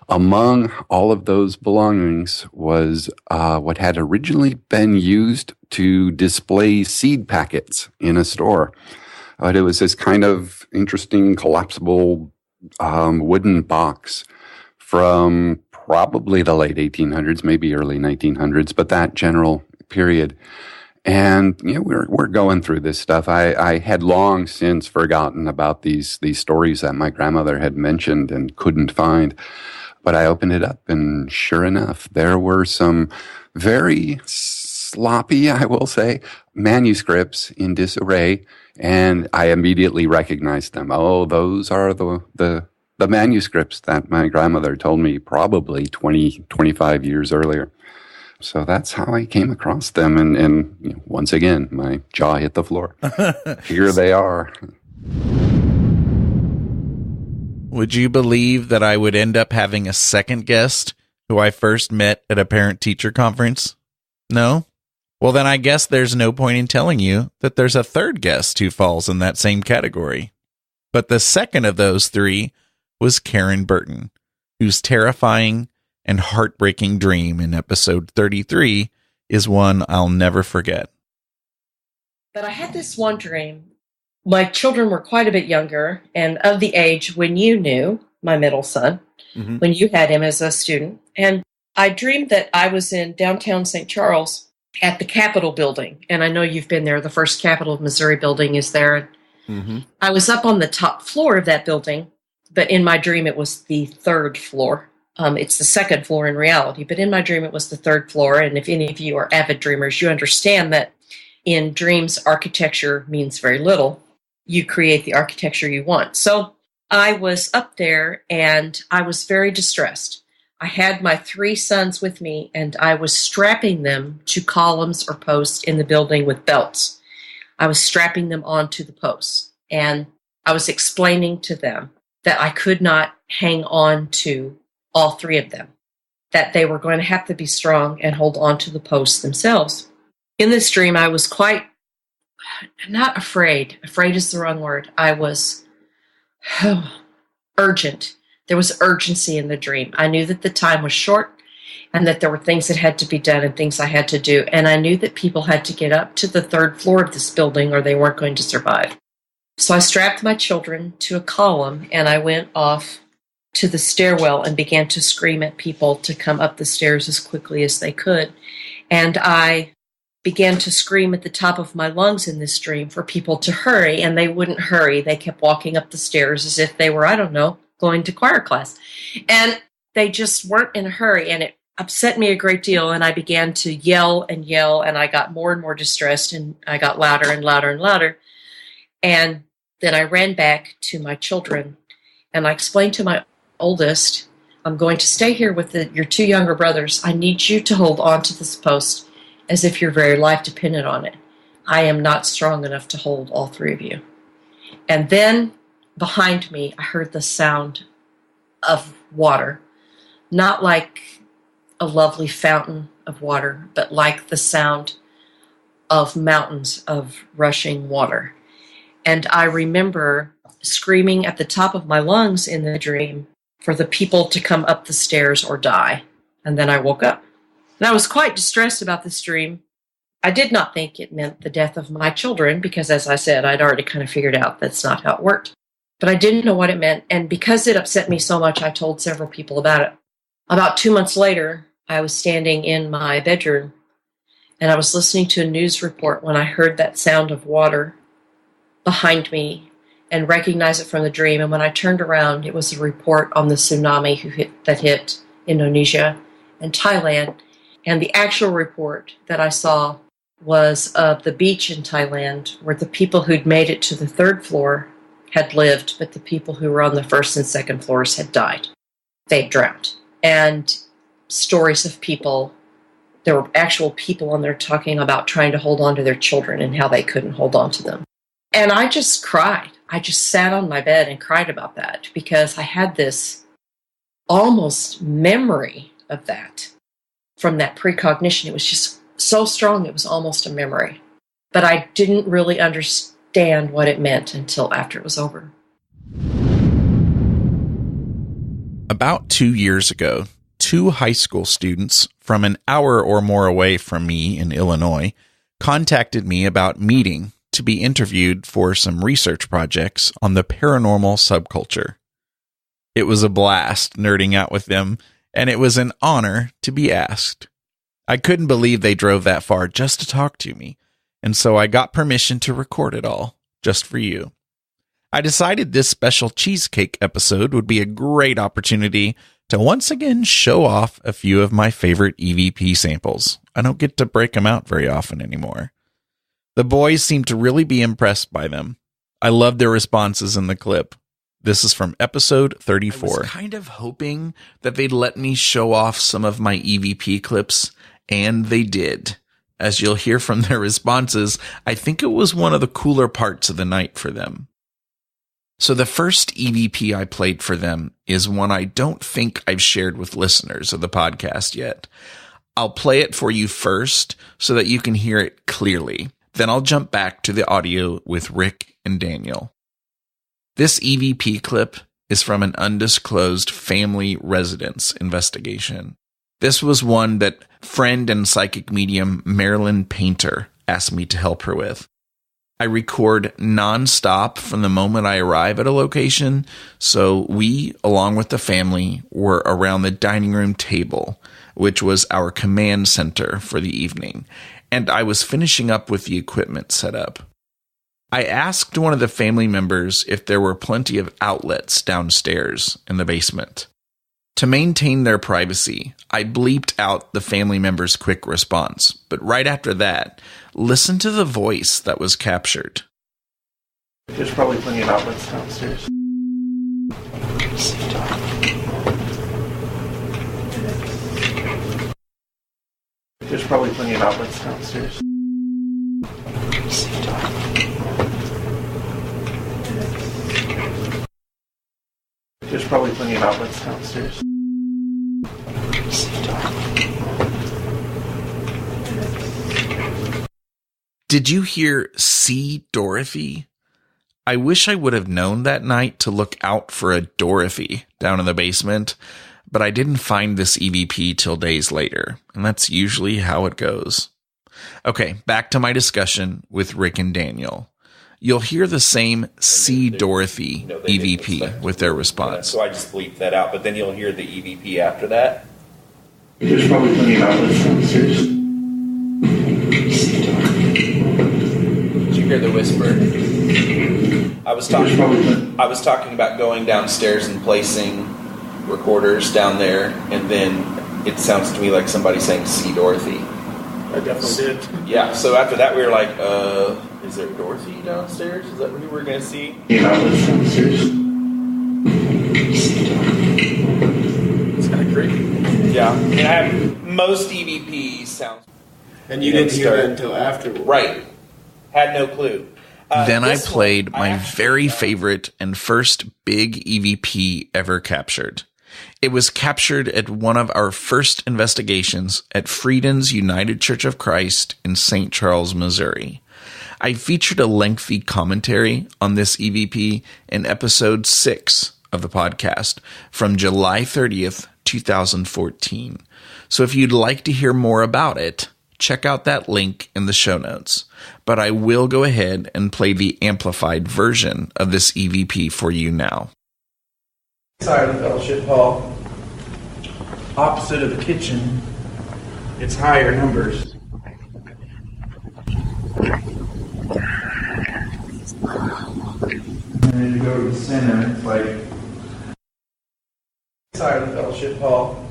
S14: Among all of those belongings was what had originally been used to display seed packets in a store. But it was this kind of interesting collapsible wooden box from probably the late 1800s, maybe early 1900s, but that general period. And we're going through this stuff. I had long since forgotten about these stories that my grandmother had mentioned and couldn't find. But I opened it up, and sure enough, there were some very sloppy, I will say, manuscripts in disarray, and I immediately recognized them. Oh, those are the manuscripts that my grandmother told me probably 20, 25 years earlier. So that's how I came across them. And once again, my jaw hit the floor. Here they are.
S2: Would you believe that I would end up having a second guest who I first met at a parent-teacher conference? No? Well, then I guess there's no point in telling you that there's a third guest who falls in that same category. But the second of those three was Karen Burton, whose terrifying and heartbreaking dream in episode 33 is one I'll never forget.
S15: But I had this one dream. My children were quite a bit younger and of the age when you knew my middle son, when you had him as a student. And I dreamed that I was in downtown St. Charles at the Capitol building. And I know you've been there. The first Capitol of Missouri building is there. I was up on the top floor of that building, but in my dream it was the third floor. It's the second floor in reality, but in my dream it was the third floor. And if any of you are avid dreamers, you understand that in dreams, architecture means very little. You create the architecture you want. So I was up there and I was very distressed. I had my three sons with me and I was strapping them to columns or posts in the building with belts. I was strapping them onto the posts and I was explaining to them that I could not hang on to all three of them, that they were going to have to be strong and hold on to the posts themselves. In this dream, I was quite not afraid. Afraid is the wrong word. I was urgent. There was urgency in the dream. I knew that the time was short and that there were things that had to be done and things I had to do. And I knew that people had to get up to the third floor of this building or they weren't going to survive. So I strapped my children to a column and I went off to the stairwell and began to scream at people to come up the stairs as quickly as they could. And I began to scream at the top of my lungs in this dream for people to hurry, and they wouldn't hurry. They kept walking up the stairs as if they were, I don't know, going to choir class. And they just weren't in a hurry, and it upset me a great deal, and I began to yell, and I got more and more distressed, and I got louder and louder and louder. And then I ran back to my children, and I explained to my oldest, I'm going to stay here with your two younger brothers. I need you to hold on to this post as if your very life depended on it. I am not strong enough to hold all three of you. And then behind me, I heard the sound of water, not like a lovely fountain of water, but like the sound of mountains of rushing water. And I remember screaming at the top of my lungs in the dream for the people to come up the stairs or die. And then I woke up. And I was quite distressed about this dream. I did not think it meant the death of my children because, as I said, I'd already kind of figured out that's not how it worked. But I didn't know what it meant. And because it upset me so much, I told several people about it. About 2 months later, I was standing in my bedroom and I was listening to a news report when I heard that sound of water behind me and recognized it from the dream. And when I turned around, it was a report on the tsunami that hit Indonesia and Thailand. And the actual report that I saw was of the beach in Thailand where the people who'd made it to the third floor had lived, but the people who were on the first and second floors had died. They had drowned. And stories of people, there were actual people on there talking about trying to hold on to their children and how they couldn't hold on to them. And I just cried. I just sat on my bed and cried about that because I had this almost memory of that from that precognition. It was just so strong, it was almost a memory. But I didn't really understand what it meant until after it was over.
S2: About 2 years ago, 2 high school students from an hour or more away from me in Illinois contacted me about meeting to be interviewed for some research projects on the paranormal subculture. It was a blast nerding out with them, and it was an honor to be asked. I couldn't believe they drove that far just to talk to me, and so I got permission to record it all, just for you. I decided this special Cheesecake episode would be a great opportunity to once again show off a few of my favorite EVP samples. I don't get to break them out very often anymore. The boys seem to really be impressed by them. I love their responses in the clip. This is from episode 34. I was kind of hoping that they'd let me show off some of my EVP clips, and they did. As you'll hear from their responses, I think it was one of the cooler parts of the night for them. So the first EVP I played for them is one I don't think I've shared with listeners of the podcast yet. I'll play it for you first so that you can hear it clearly. Then I'll jump back to the audio with Rick and Daniel. This EVP clip is from an undisclosed family residence investigation. This was one that friend and psychic medium Marilyn Painter asked me to help her with. I record nonstop from the moment I arrive at a location, so we, along with the family, were around the dining room table, which was our command center for the evening, and I was finishing up with the equipment setup. I asked one of the family members if there were plenty of outlets downstairs in the basement. To maintain their privacy, I bleeped out the family member's quick response, but right after that, listen to the voice that was captured.
S5: There's probably plenty of outlets downstairs. There's probably plenty of outlets downstairs. There's probably plenty of outlets downstairs.
S2: Did you hear "See Dorothy"? I wish I would have known that night to look out for a Dorothy down in the basement, but I didn't find this EVP till days later, and that's usually how it goes. Okay, back to my discussion with Rick and Daniel. You'll hear the same "See Dorothy" EVP with their response.
S13: So I just bleeped that out, but then you'll hear the EVP after that.
S5: There's probably plenty of outlets downstairs.
S13: Did you hear the whisper? I was talking about going downstairs and placing recorders down there, and then it sounds to me like somebody saying "See Dorothy."
S5: I definitely did.
S13: Yeah, so after that we were like, is there Dorothy downstairs? Is that what we were going to see?
S5: Yeah, outlets downstairs.
S13: It's kind of creepy. Yeah, and I have most EVP sounds.
S5: And you didn't hear that until afterwards.
S13: Right. Had no clue.
S2: Then I played my very favorite and first big EVP ever captured. It was captured at one of our first investigations at Frieden's United Church of Christ in St. Charles, Missouri. I featured a lengthy commentary on this EVP in episode 6 of the podcast from July 30th, 2014. So if you'd like to hear more about it, check out that link in the show notes. But I will go ahead and play the amplified version of this EVP for you now.
S5: Inside the fellowship hall, opposite of the kitchen, it's higher numbers. And then you go to the center, it's like inside the fellowship hall,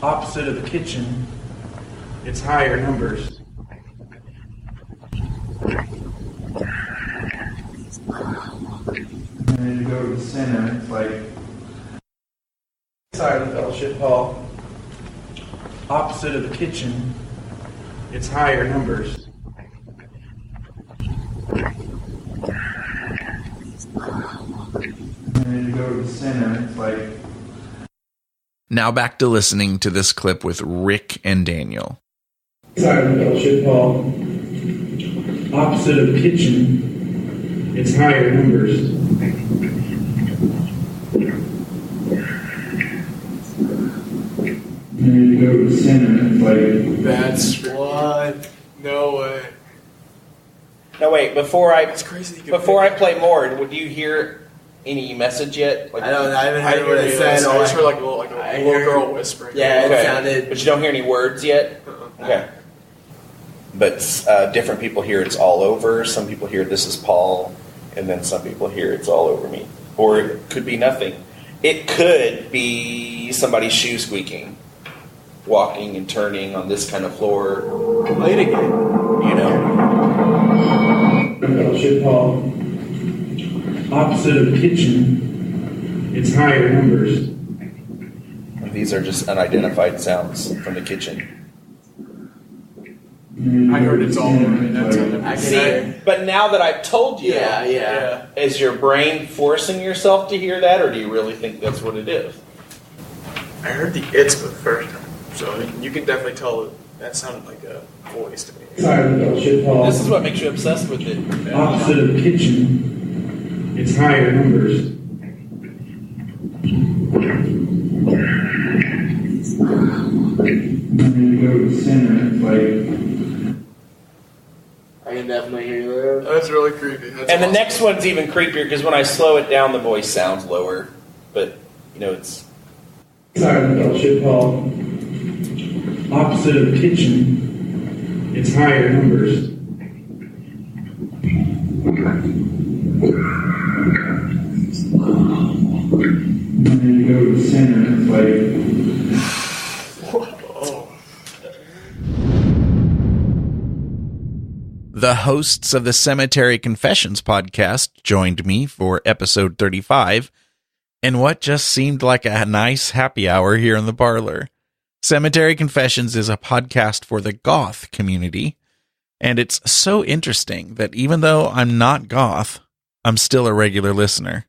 S5: opposite of the kitchen, it's higher numbers. And then you go to the center, it's like inside the fellowship hall, opposite of the kitchen, it's higher numbers. And then you go to the center, it's like
S2: Now back to listening to this clip with Rick and Daniel.
S16: Should call opposite of kitchen, it's higher numbers. And you go to the center, it's like...
S17: That's what? No way.
S18: No, wait, before I play more, would you hear any message yet? Like,
S17: I haven't heard what it said.
S18: I
S17: just heard like a little girl whispering. Yeah,
S18: okay.
S17: It sounded...
S18: But you don't hear any words yet? Okay. But different people hear it's all over. Some people hear this is Paul, and then some people hear it's all over me. Or it could be nothing. It could be somebody's shoe squeaking, walking and turning on this kind of floor.
S17: Play it again.
S18: You know.
S16: Should call opposite of kitchen, it's higher numbers.
S18: These are just unidentified sounds from the kitchen.
S17: I heard it's all over.
S18: See, but now that I've told you,
S17: yeah.
S18: Is your brain forcing yourself to hear that, or do you really think that's what it is?
S17: I heard the it's for the first time, so you can definitely tell that sounded like a voice to me.
S18: This is what makes you obsessed with it.
S16: Opposite of kitchen, it's higher numbers. And you go to the center, it's like...
S17: I can definitely hear that. That's really creepy. That's
S18: and
S17: awesome.
S18: The next one's even creepier because when I slow it down, the voice sounds lower. But, you know, it's...
S16: Should call opposite of kitchen, it's higher numbers. And then you go to the center, it's like...
S2: The hosts of the Cemetery Confessions podcast joined me for episode 35 in what just seemed like a nice happy hour here in the parlor. Cemetery Confessions is a podcast for the goth community, and it's so interesting that even though I'm not goth, I'm still a regular listener.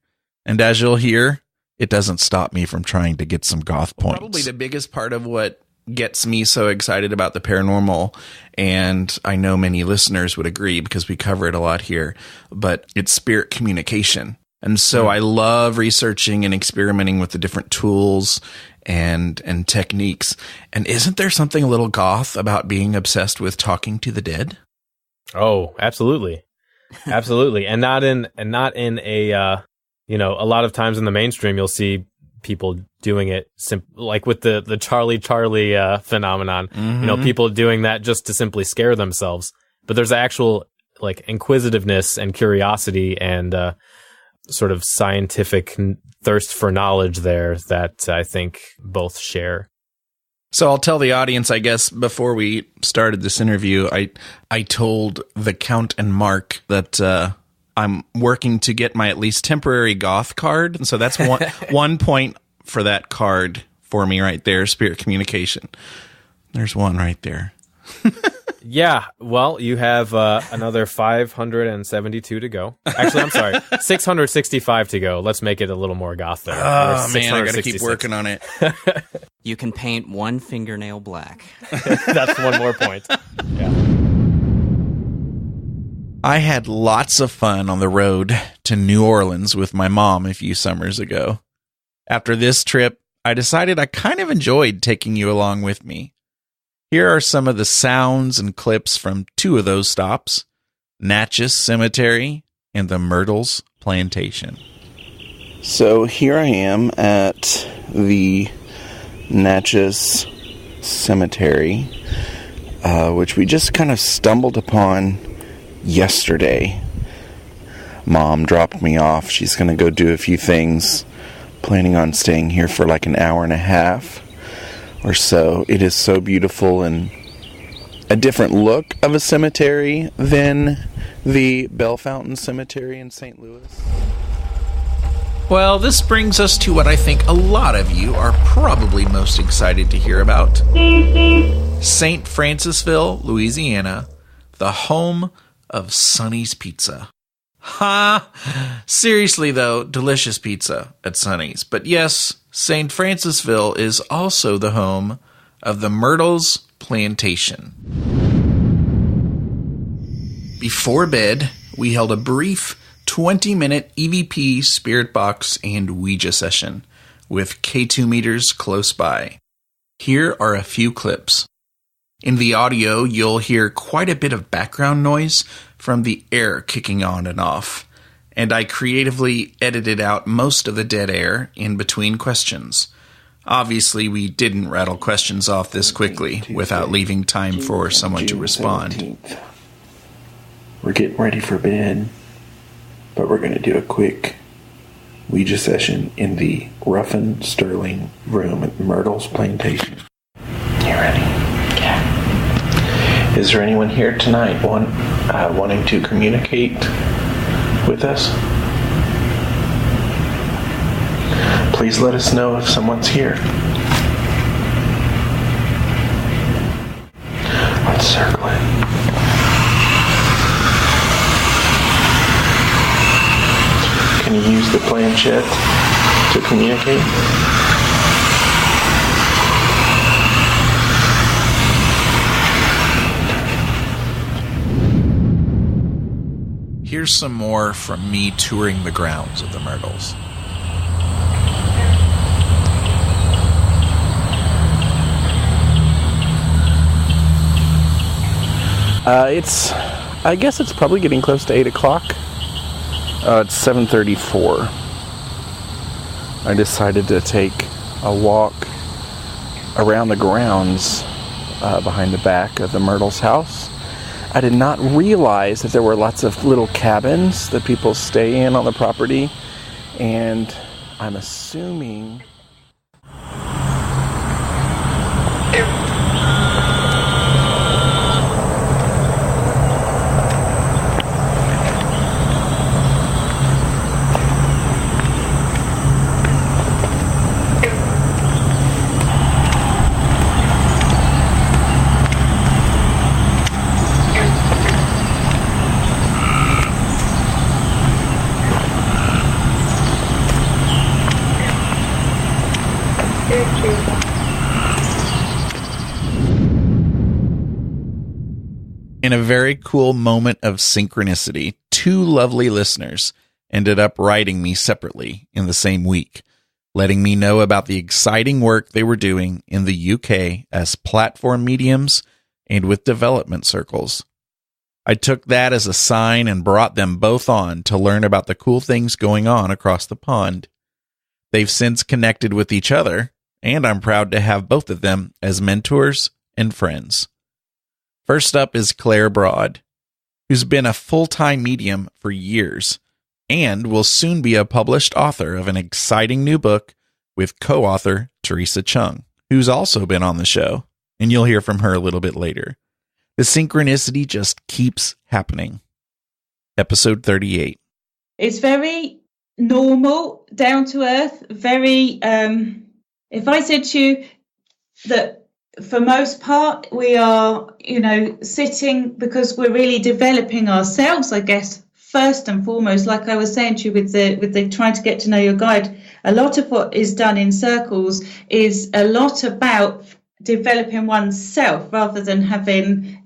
S2: And as you'll hear, it doesn't stop me from trying to get some goth points. Probably the biggest part of what gets me so excited about the paranormal, and I know many listeners would agree because we cover it a lot here, but it's spirit communication. And so I love researching and experimenting with the different tools and techniques. And isn't there something a little goth about being obsessed with talking to the dead?
S19: Oh, absolutely. Absolutely. And not in a, a lot of times in the mainstream, you'll see people doing it like with the Charlie phenomenon, people doing that just to simply scare themselves. But there's actual like inquisitiveness and curiosity and sort of scientific thirst for knowledge there that I think both share.
S2: So I'll tell the audience, I guess, before we started this interview, I told the Count and Mark that I'm working to get my at least temporary goth card. And so that's one point for that card for me right there, spirit communication. There's one right there.
S19: Yeah, well, you have another 572 to go. Actually, I'm sorry, 665 to go. Let's make it a little more goth there.
S2: Oh, man, I got to keep working on it.
S20: You can paint one fingernail black.
S19: That's one more point. Yeah.
S2: I had lots of fun on the road to New Orleans with my mom a few summers ago. After this trip, I decided I kind of enjoyed taking you along with me. Here are some of the sounds and clips from two of those stops, Natchez Cemetery and the Myrtles Plantation. So here I am at the Natchez Cemetery, which we just kind of stumbled upon yesterday. Mom dropped me off. She's going to go do a few things, planning on staying here for like an hour and a half or so. It is so beautiful and a different look of a cemetery than the Bell Fountain Cemetery in St. Louis. Well, this brings us to what I think a lot of you are probably most excited to hear about. St. Francisville, Louisiana, the home of Sonny's Pizza. Ha! Seriously, though, delicious pizza at Sonny's. But yes, St. Francisville is also the home of the Myrtles Plantation. Before bed, we held a brief 20-minute EVP spirit box and Ouija session with K2 meters close by. Here are a few clips. In the audio, you'll hear quite a bit of background noise from the air kicking on and off, and I creatively edited out most of the dead air in between questions. Obviously, we didn't rattle questions off this quickly without leaving time for someone to respond.
S21: 17th. We're getting ready for bed, but we're going to do a quick Ouija session in the Ruffin Sterling room at Myrtles Plantation. You ready? Yeah. Is there anyone here tonight wanting to communicate with us? Please let us know if someone's here. Let's circle it. Can you use the planchette to communicate?
S2: Here's some more from me touring the grounds of the Myrtles.
S21: I guess it's probably getting close to 8 o'clock. It's 7:34. I decided to take a walk around the grounds behind the back of the Myrtles house. I did not realize that there were lots of little cabins that people stay in on the property, and I'm assuming...
S2: In a very cool moment of synchronicity, 2 lovely listeners ended up writing me separately in the same week, letting me know about the exciting work they were doing in the UK as platform mediums and with development circles. I took that as a sign and brought them both on to learn about the cool things going on across the pond. They've since connected with each other, and I'm proud to have both of them as mentors and friends. First up is Claire Broad, who's been a full-time medium for years and will soon be a published author of an exciting new book with co-author Teresa Chung, who's also been on the show, and you'll hear from her a little bit later. The synchronicity just keeps happening. Episode 38.
S22: It's very normal, down to earth, very, if I said to you that for most part, we are, sitting because we're really developing ourselves, I guess, first and foremost, like I was saying to you with the trying to get to know your guide. A lot of what is done in circles is a lot about developing oneself rather than having,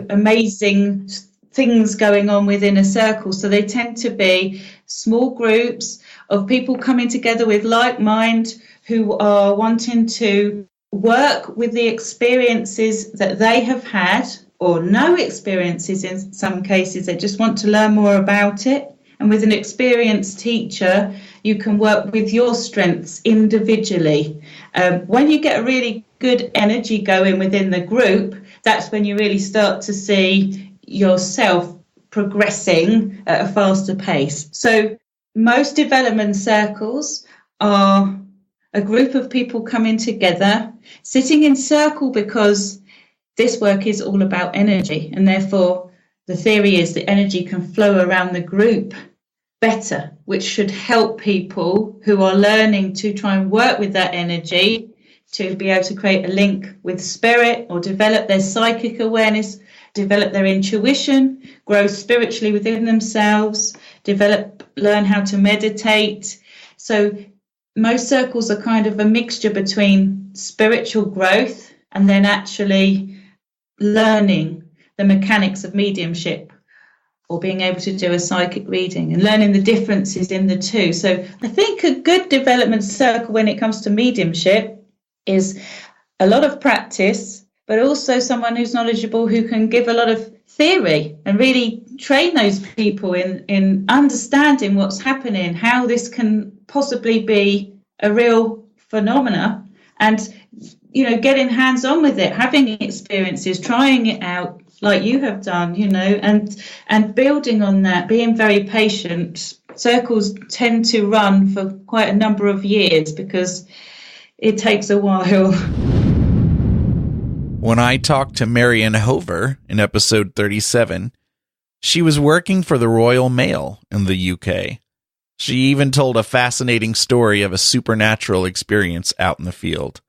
S22: amazing things going on within a circle. So they tend to be small groups of people coming together with like mind who are wanting to work with the experiences that they have had, or no experiences in some cases. They just want to learn more about it. And with an experienced teacher, you can work with your strengths individually. When you get a really good energy going within the group, that's when you really start to see yourself progressing at a faster pace. So most development circles are a group of people coming together, sitting in circle, because this work is all about energy, and therefore the theory is that energy can flow around the group better, which should help people who are learning to try and work with that energy to be able to create a link with spirit or develop their psychic awareness, develop their intuition, grow spiritually within themselves, learn how to meditate. So most circles are kind of a mixture between spiritual growth and then actually learning the mechanics of mediumship, or being able to do a psychic reading and learning the differences in the two. So I think a good development circle when it comes to mediumship is a lot of practice, but also someone who's knowledgeable, who can give a lot of theory and really train those people in understanding what's happening, how this can possibly be a real phenomena, and, you know, getting hands-on with it, having experiences, trying it out like you have done, you know, and building on that, being very patient. Circles tend to run for quite a number of years because it takes a while.
S2: When I talked to Marion Hover in episode 37, she was working for the Royal Mail in the UK. She even told a fascinating story of a supernatural experience out in the field.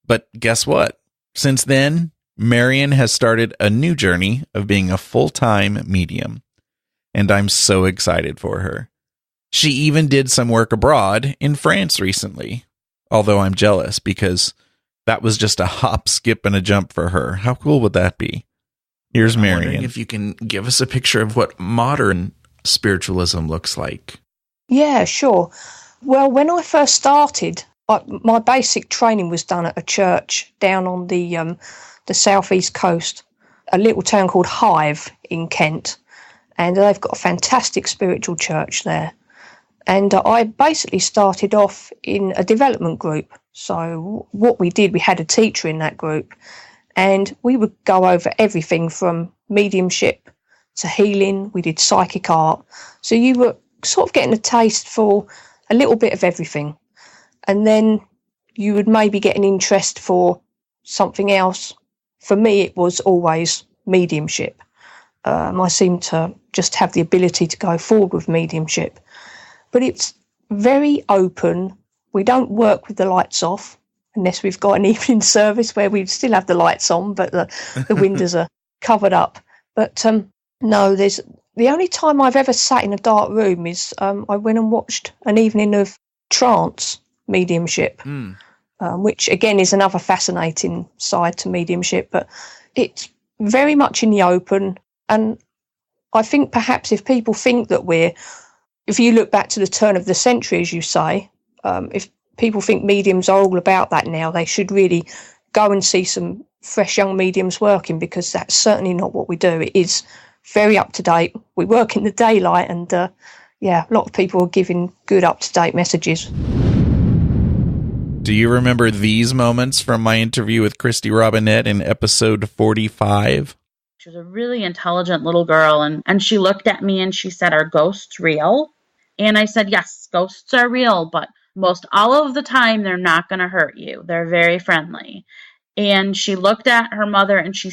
S2: But guess what? Since then, Marion has started a new journey of being a full-time medium, and I'm so excited for her. She even did some work abroad in France recently, although I'm jealous because that was just a hop, skip, and a jump for her. How cool would that be? Here's Marion.
S5: I'm wondering if you can give us a picture of what modern spiritualism looks like.
S3: Yeah, sure. Well, when I first started, my basic training was done at a church down on the southeast coast, a little town called Hive in Kent, and they've got a fantastic spiritual church there. And I basically started off in a development group. So what we did, we had a teacher in that group, and we would go over everything from mediumship to healing. We did psychic art. So you were sort of getting a taste for a little bit of everything. And then you would maybe get an interest for something else. For me, it was always mediumship. I seem to just have the ability to go forward with mediumship. But it's very open. We don't work with the lights off unless we've got an evening service where we still have the lights on, but the windows are covered up. But no, there's the only time I've ever sat in a dark room is I went and watched an evening of trance mediumship. Which again is another fascinating side to mediumship, but it's very much in the open. And I think perhaps if people think that if you look back to the turn of the century, as you say, if people think mediums are all about that now, they should really go and see some fresh young mediums working, because that's certainly not what we do. It is very up to date. We work in the daylight, and a lot of people are giving good up to date messages.
S2: Do you remember these moments from my interview with Kristy Robinett in episode 45?
S4: She was a really intelligent little girl, and she looked at me and she said, "Are ghosts real?" And I said, "Yes, ghosts are real, but most all of the time they're not going to hurt you. They're very friendly." And she looked at her mother and she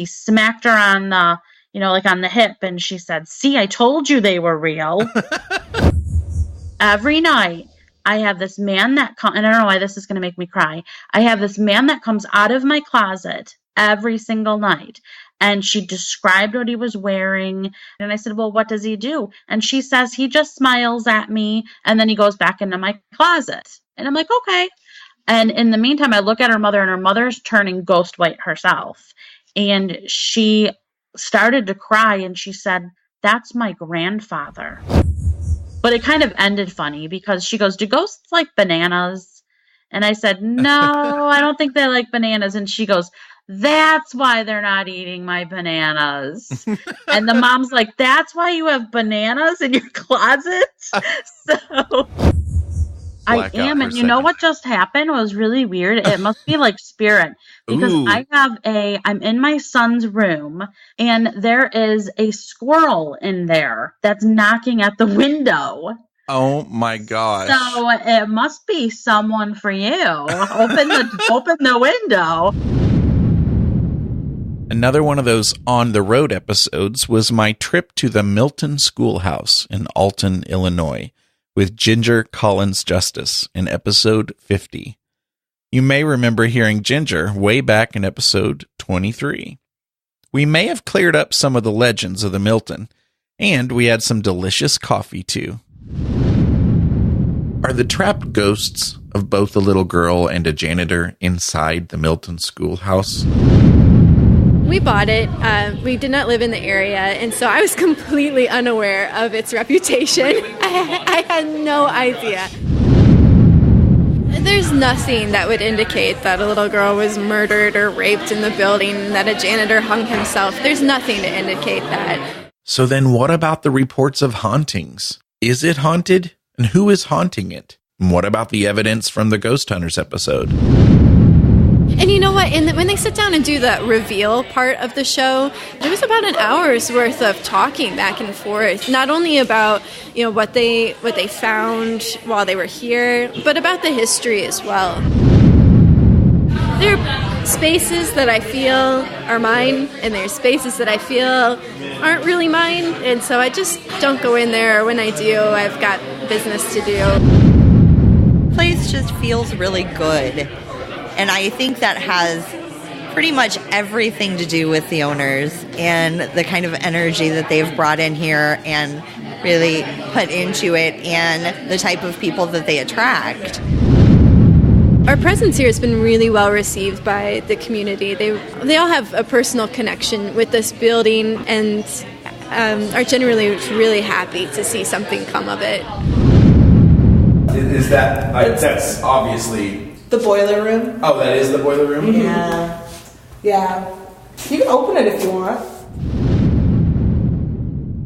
S4: smacked her on the, like on the hip, and she said, "See, I told you they were real." Every night, I have this man that comes, and I don't know why this is going to make me cry. I have this man that comes out of my closet every single night. And she described what he was wearing. And I said, "Well, what does he do?" And she says, "He just smiles at me, and then he goes back into my closet." And I'm like, okay. And in the meantime, I look at her mother, and her mother's turning ghost white herself. And she started to cry, and she said, "That's my grandfather." But it kind of ended funny because she goes, "Do ghosts like bananas?" And I said, "No, I don't think they like bananas." And she goes, "That's why they're not eating my bananas." And the mom's like, "That's why you have bananas in your closet?" So I am. And you know what just happened was really weird. It must be like spirit, because I'm in my son's room, and there is a squirrel in there that's knocking at the window.
S2: Oh my gosh.
S4: So it must be someone for you. Open the window.
S2: Another one of those on-the-road episodes was my trip to the Milton Schoolhouse in Alton, Illinois, with Ginger Collins Justice in episode 50. You may remember hearing Ginger way back in episode 23. We may have cleared up some of the legends of the Milton, And we had some delicious coffee, too. Are the trapped ghosts of both a little girl and a janitor inside the Milton Schoolhouse?
S6: We bought it. We did not live in the area, and so I was completely unaware of its reputation. I had no idea. There's nothing that would indicate that a little girl was murdered or raped in the building, that a janitor hung himself. There's nothing to indicate that.
S2: So then what about the reports of hauntings? Is it haunted? And who is haunting it? And what about the evidence from the Ghost Hunters episode?
S6: And you know what? When they sit down and do the reveal part of the show, there was about an hour's worth of talking back and forth, not only about what they found while they were here, but about the history as well. There are spaces that I feel are mine, and there's spaces that I feel aren't really mine, and so I just don't go in there. When I do, I've got business to do.
S7: The place just feels really good, and I think that has pretty much everything to do with the owners and the kind of energy that they've brought in here and really put into it, and the type of people that they attract.
S6: Our presence here has been really well received by the community. They all have a personal connection with this building and are generally really happy to see something come of it.
S2: Is that, that's obviously...
S23: The boiler room.
S2: Oh, that is the boiler room?
S23: Mm-hmm. Yeah. You can open it if you want.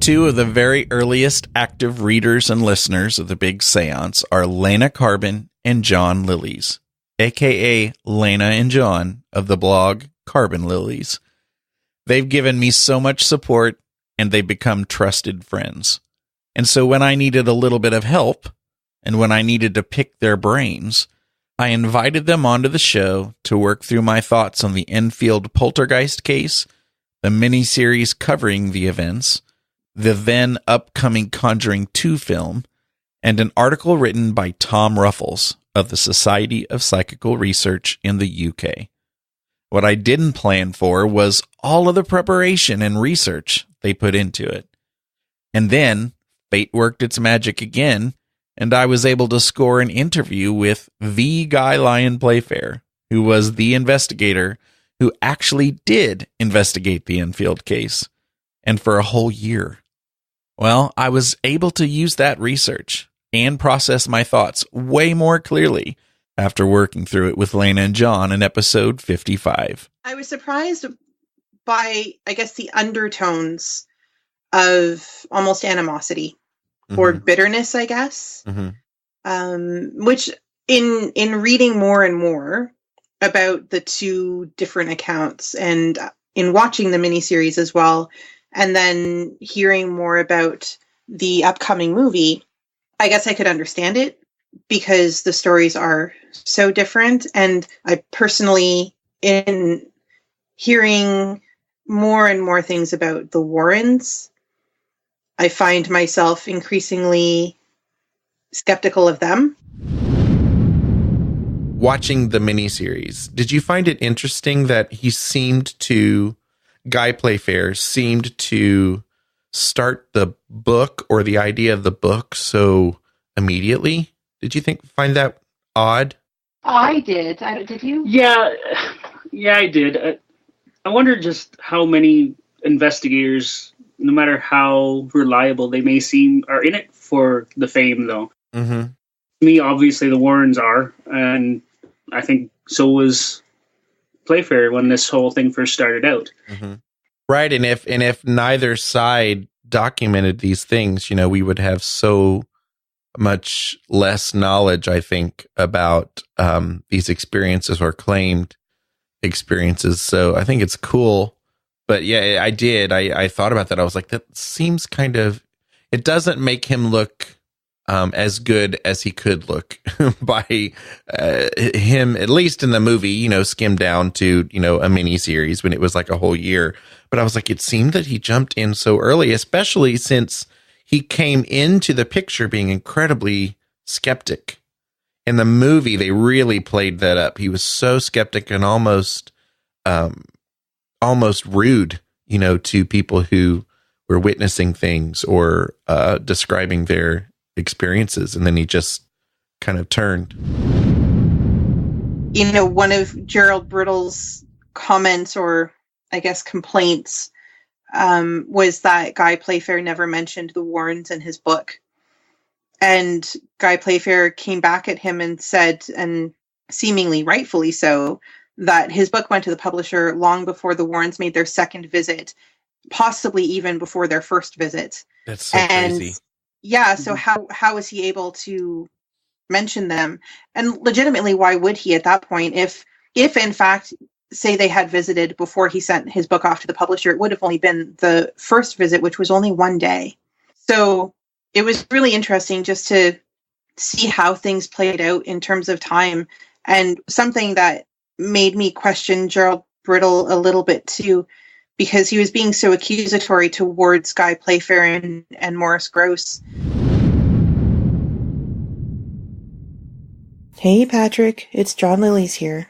S2: Two of the very earliest active readers and listeners of the Big Seance are Lena Carbon and John Lilies, a.k.a. Lena and John of the blog Carbon Lilies. They've given me so much support, and they've become trusted friends. And so when I needed a little bit of help, and when I needed to pick their brains, I invited them onto the show to work through my thoughts on the Enfield poltergeist case, the miniseries covering the events, the then upcoming Conjuring 2 film, and an article written by Tom Ruffles of the Society of Psychical Research in the UK. What I didn't plan for was all of the preparation and research they put into it. And then fate worked its magic again, and I was able to score an interview with the Guy Lyon Playfair, who was the investigator who actually did investigate the Enfield case, and for a whole year. Well, I was able to use that research and process my thoughts way more clearly after working through it with Lena and John in episode 55.
S24: I was surprised by, I guess, the undertones of almost animosity or bitterness, I guess, which in reading more and more about the two different accounts and in watching the miniseries as well, and then hearing more about the upcoming movie, I guess I could understand it because the stories are so different. And I personally, in hearing more and more things about the Warrens, I find myself increasingly skeptical of them.
S2: Watching the miniseries, did you find it interesting that Guy Playfair seemed to start the book or the idea of the book so immediately? Did you find that odd?
S25: I did. Did you?
S26: Yeah, I did. I wonder just how many investigators, no matter how reliable they may seem, are in it for the fame, though.
S2: Mm-hmm.
S26: Me, obviously, the Warrens are, and I think so was Playfair when this whole thing first started out.
S2: Mm-hmm. Right, and if neither side documented these things, we would have so much less knowledge, I think, about these experiences or claimed experiences. So I think it's cool. But yeah, I did. I thought about that. I was like, that seems kind of, it doesn't make him look as good as he could look by him, at least in the movie, skimmed down to, a mini series when it was like a whole year. But I was like, it seemed that he jumped in so early, especially since he came into the picture being incredibly skeptic. In the movie, they really played that up. He was so skeptic and almost rude, to people who were witnessing things or describing their experiences, and then he just kind of turned.
S24: You know, one of Gerald Brittle's comments, or I guess complaints, was that Guy Playfair never mentioned the Warrens in his book. And Guy Playfair came back at him and said, and seemingly rightfully so, that his book went to the publisher long before the Warrens made their second visit, possibly even before their first visit.
S2: That's so crazy.
S24: Yeah, so how was he able to mention them? And legitimately, why would he at that point? If in fact, say they had visited before he sent his book off to the publisher, it would have only been the first visit, which was only one day. So it was really interesting just to see how things played out in terms of time, and something that made me question Gerald Brittle a little bit too, because he was being so accusatory towards Guy Playfair and Morris Gross.
S1: Hey Patrick, it's John Lillies here.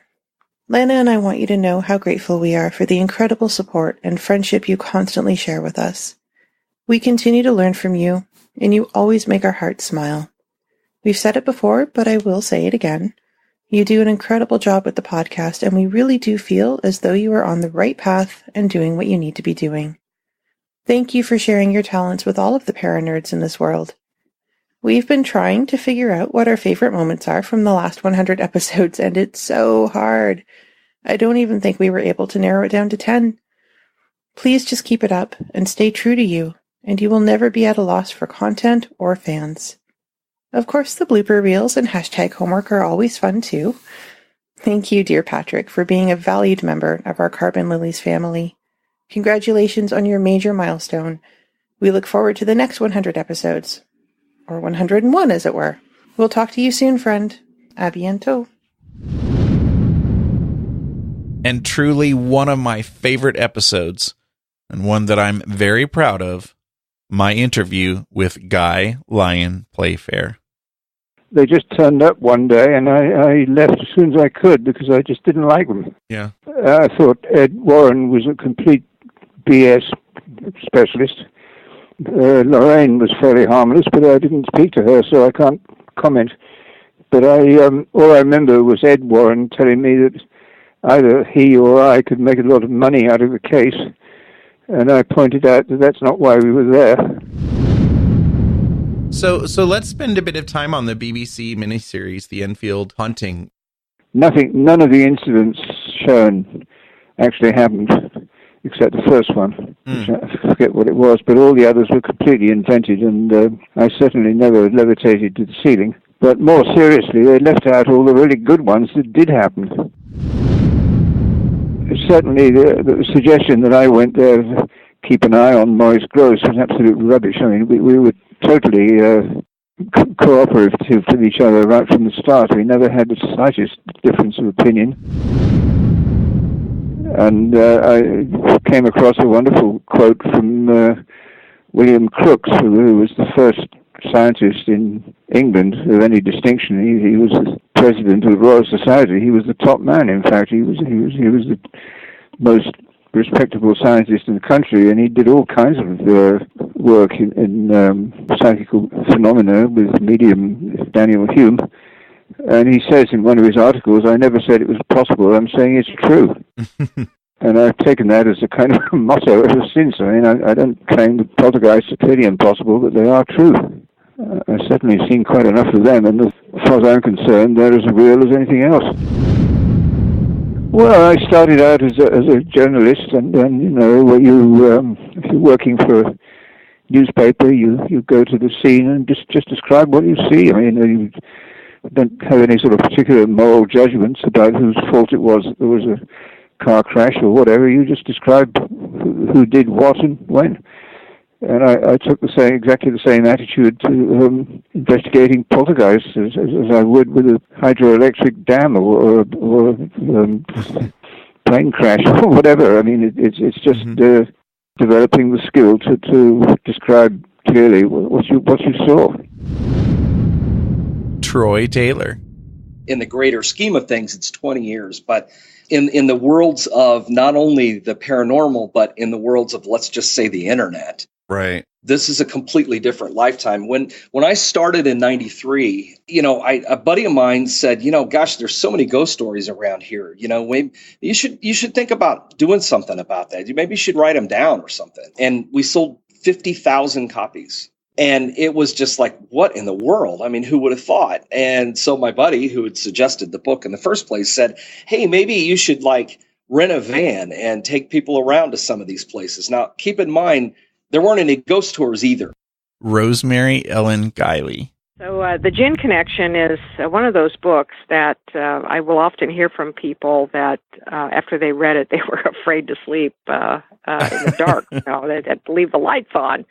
S1: Lana and I want you to know how grateful we are for the incredible support and friendship you constantly share with us. We continue to learn from you, and you always make our hearts smile. We've said it before, but I will say it again. You do an incredible job with the podcast, and we really do feel as though you are on the right path and doing what you need to be doing. Thank you for sharing your talents with all of the paranerds in this world. We've been trying to figure out what our favorite moments are from the last 100 episodes, and it's so hard. I don't even think we were able to narrow it down to 10. Please just keep it up and stay true to you, and you will never be at a loss for content or fans. Of course, the blooper reels and hashtag homework are always fun too. Thank you, dear Patrick, for being a valued member of our Carbon Lilies family. Congratulations on your major milestone. We look forward to the next 100 episodes. Or 101, as it were. We'll talk to you soon, friend. A bientôt.
S2: And truly one of my favorite episodes, and one that I'm very proud of, my interview with Guy Lion Playfair.
S8: They just turned up one day, and I left as soon as I could because I just didn't like them.
S2: Yeah.
S8: I thought Ed Warren was a complete BS specialist. Lorraine was fairly harmless, but I didn't speak to her, so I can't comment. But all I remember was Ed Warren telling me that either he or I could make a lot of money out of the case, and I pointed out that that's not why we were there.
S2: So let's spend a bit of time on the BBC miniseries, The Enfield Haunting.
S8: None of the incidents shown actually happened, except the first one, which I forget what it was, but all the others were completely invented, and I certainly never levitated to the ceiling. But more seriously, they left out all the really good ones that did happen. Certainly, the suggestion that I went there to keep an eye on Morris Gross was absolute rubbish. I mean, we were totally cooperative to each other right from the start. We never had the slightest difference of opinion. And I came across a wonderful quote from William Crookes, who was the first scientist in England of any distinction. He was the president of the Royal Society. He was the top man. In fact, he was the most respectable scientist in the country, and he did all kinds of work in psychical phenomena with medium Daniel Hume. And he says in one of his articles, "I never said it was possible. I'm saying it's true." And I've taken that as a kind of motto ever since. I mean, I don't claim that poltergeists are clearly impossible, but they are true. I've certainly seen quite enough of them, and as far as I'm concerned, they're as real as anything else. Well, I started out as a journalist, and then, you know, if you're working for a newspaper, you go to the scene and just describe what you see. I mean, you don't have any sort of particular moral judgments about whose fault it was that there was a car crash or whatever. You just describe who did what and when. And I took exactly the same attitude to investigating poltergeists as I would with a hydroelectric dam or plane crash or whatever. I mean, it's just developing the skill to describe clearly what you saw.
S2: Troy Taylor.
S9: In the greater scheme of things, it's 20 years, but in the worlds of not only the paranormal, but in the worlds of, let's just say, the internet,
S2: Right.
S9: This is a completely different lifetime. When I started in 93, a buddy of mine said, gosh, there's so many ghost stories around here. Maybe you should think about doing something about that. Maybe you should write them down or something. And we sold 50,000 copies. And it was just like, what in the world? I mean, who would have thought? And so my buddy who had suggested the book in the first place said, hey, maybe you should rent a van and take people around to some of these places. Now, keep in mind, there weren't any ghost tours either.
S2: Rosemary Ellen Guiley.
S10: So The Gin Connection is one of those books that I will often hear from people that after they read it, they were afraid to sleep in the dark. They had to leave the lights on.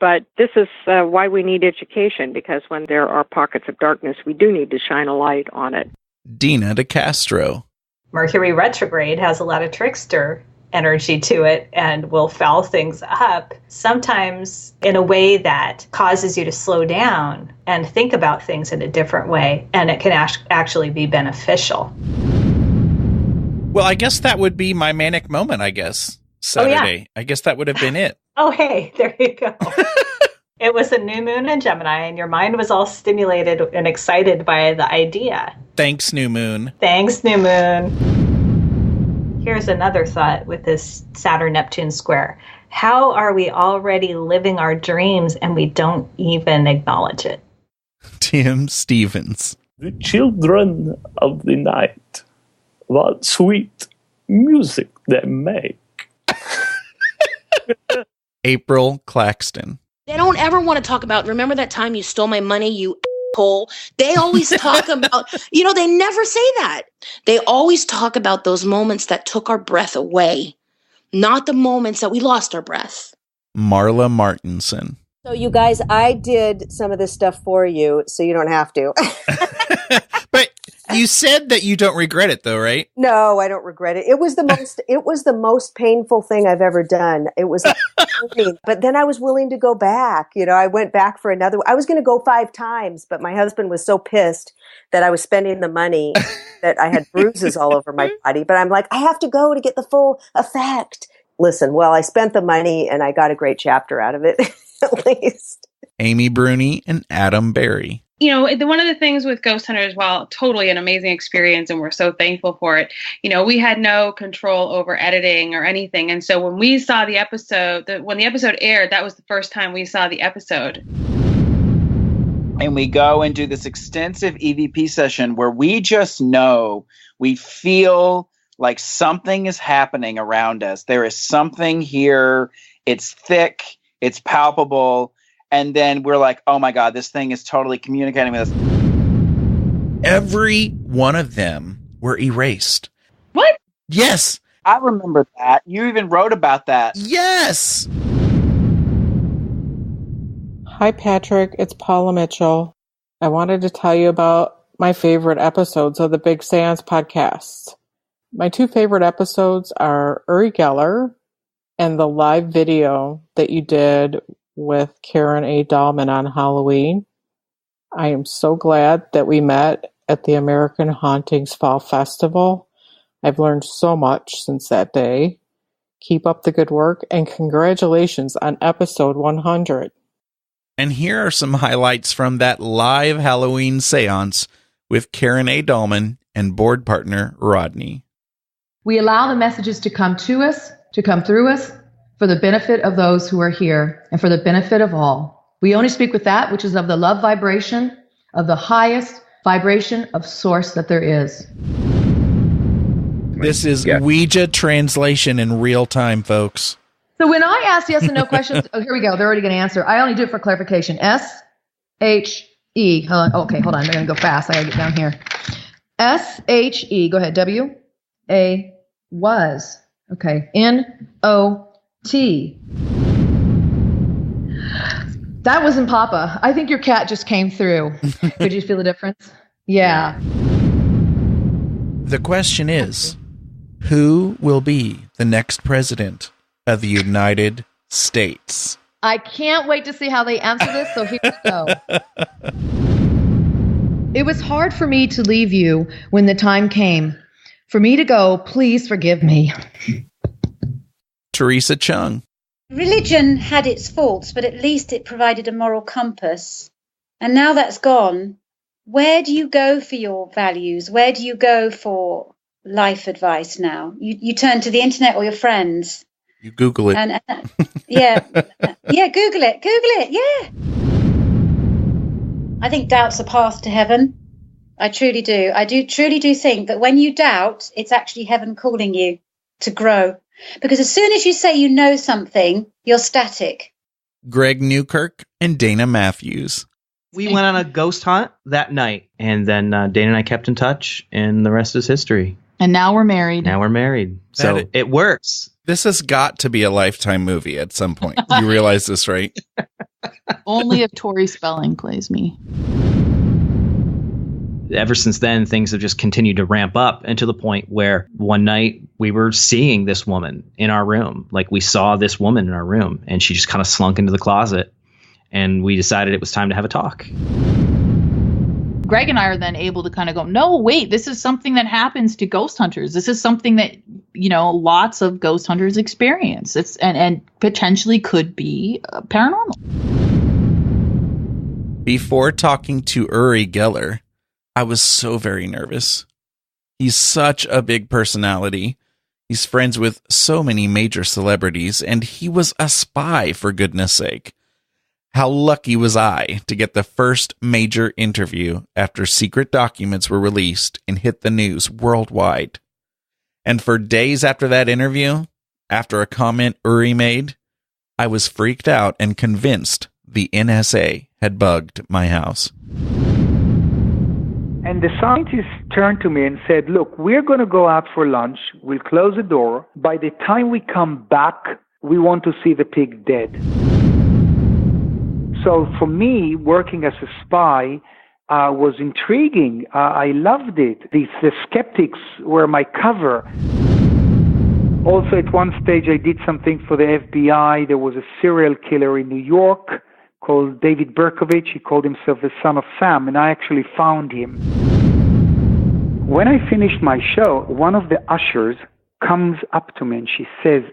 S10: But this is why we need education, because when there are pockets of darkness, we do need to shine a light on it.
S2: Dina DeCastro.
S11: Mercury retrograde has a lot of trickster energy to it and will foul things up, sometimes in a way that causes you to slow down and think about things in a different way, and it can actually be beneficial.
S2: Well, I guess that would be my manic moment, I guess. Saturday. Oh, yeah. I guess that would have been it.
S11: Oh, hey, there you go. It was a new moon in Gemini, and your mind was all stimulated and excited by the idea.
S2: Thanks, new moon.
S11: Thanks, new moon. Here's another thought with this Saturn-Neptune square. How are we already living our dreams and we don't even acknowledge it?
S2: Tim Stevens.
S12: The children of the night, what sweet music they make.
S2: April Claxton.
S13: They don't ever want to talk about, remember that time you stole my money, you asshole? They always talk about, they never say that. They always talk about those moments that took our breath away, not the moments that we lost our breath.
S2: Marla Martinson.
S14: So you guys, I did some of this stuff for you, so you don't have to.
S2: But you said that you don't regret it, though, right?
S14: No, I don't regret it. It was the most painful thing I've ever done. It was, but then I was willing to go back. I went back for another. I was going to go 5 times, but my husband was so pissed that I was spending the money that I had bruises all over my body. But I'm like, I have to go to get the full effect. Listen, well, I spent the money and I got a great chapter out of it, at least.
S2: Amy Bruni and Adam Berry.
S15: One of the things with Ghost Hunters, while totally an amazing experience and we're so thankful for it, we had no control over editing or anything. And so when we saw the episode, when the episode aired, that was the first time we saw the episode.
S27: And we go and do this extensive EVP session where we just know, we feel like something is happening around us. There is something here. It's thick. It's palpable. And then we're like, oh my God, this thing is totally communicating with us.
S2: Every one of them were erased.
S15: What?
S2: Yes.
S27: I remember that. You even wrote about that.
S2: Yes.
S23: Hi, Patrick. It's Paula Mitchell. I wanted to tell you about my favorite episodes of the Big Seance Podcast. My 2 favorite episodes are Uri Geller and the live video that you did with Karen A. Dahlman on Halloween. I am so glad that we met at the American Hauntings Fall Festival. I've learned so much since that day. Keep up the good work, and congratulations on episode 100.
S2: And here are some highlights from that live Halloween seance with Karen A. Dahlman and board partner Rodney.
S28: We allow the messages to come to us, to come through us, for the benefit of those who are here and for the benefit of all. We only speak with that which is of the love vibration, of the highest vibration of source that there is.
S2: This is Ouija translation in real time, folks.
S28: So when I ask yes and no questions, here we go. They're already going to answer. I only do it for clarification. S-H-E. Hold on. Okay, hold on. I'm going to go fast. I got to get down here. S-H-E. Go ahead. W-A was. Okay. N-O T. That wasn't Papa. I think your cat just came through. Could you feel the difference? Yeah.
S2: The question is, who will be the next president of the United States?
S28: I can't wait to see how they answer this, so here we go. It was hard for me to leave you when the time came. For me to go, please forgive me.
S2: Teresa Chung.
S5: Religion had its faults, but at least it provided a moral compass. And now that's gone. Where do you go for your values? Where do you go for life advice now? You turn to the internet or your friends.
S2: You Google it.
S5: Yeah, Google it. Yeah. I think doubt's a path to heaven. I truly do. I truly do think that when you doubt, it's actually heaven calling you to grow. Because as soon as you say you know something, you're static.
S2: Greg Newkirk and Dana Matthews.
S16: We went on a ghost hunt that night, and then Dana and I kept in touch, and the rest is history.
S17: And now we're married.
S16: So it works.
S2: This has got to be a Lifetime movie at some point. You realize this, right?
S17: Only if Tori Spelling plays me.
S16: Ever since then, things have just continued to ramp up, and to the point where one night we were seeing this woman in our room. Like, we saw this woman in our room, and she just kind of slunk into the closet, and we decided it was time to have a talk.
S17: Greg and I are then able to kind of go, no, wait, this is something that happens to ghost hunters. This is something that, lots of ghost hunters experience. It's and potentially could be paranormal.
S2: Before talking to Uri Geller, I was so very nervous. He's such a big personality. He's friends with so many major celebrities, and he was a spy, for goodness sake. How lucky was I to get the first major interview after secret documents were released and hit the news worldwide. And for days after that interview, after a comment Uri made, I was freaked out and convinced the NSA had bugged my house.
S18: And the scientists turned to me and said, look, we're going to go out for lunch. We'll close the door. By the time we come back, we want to see the pig dead. So for me, working as a spy was intriguing. I loved it. The skeptics were my cover. Also, at one stage, I did something for the FBI. There was a serial killer in New York called David Berkovich. He called himself the son of Sam, and I actually found him. When I finished my show, one of the ushers comes up to me and she says,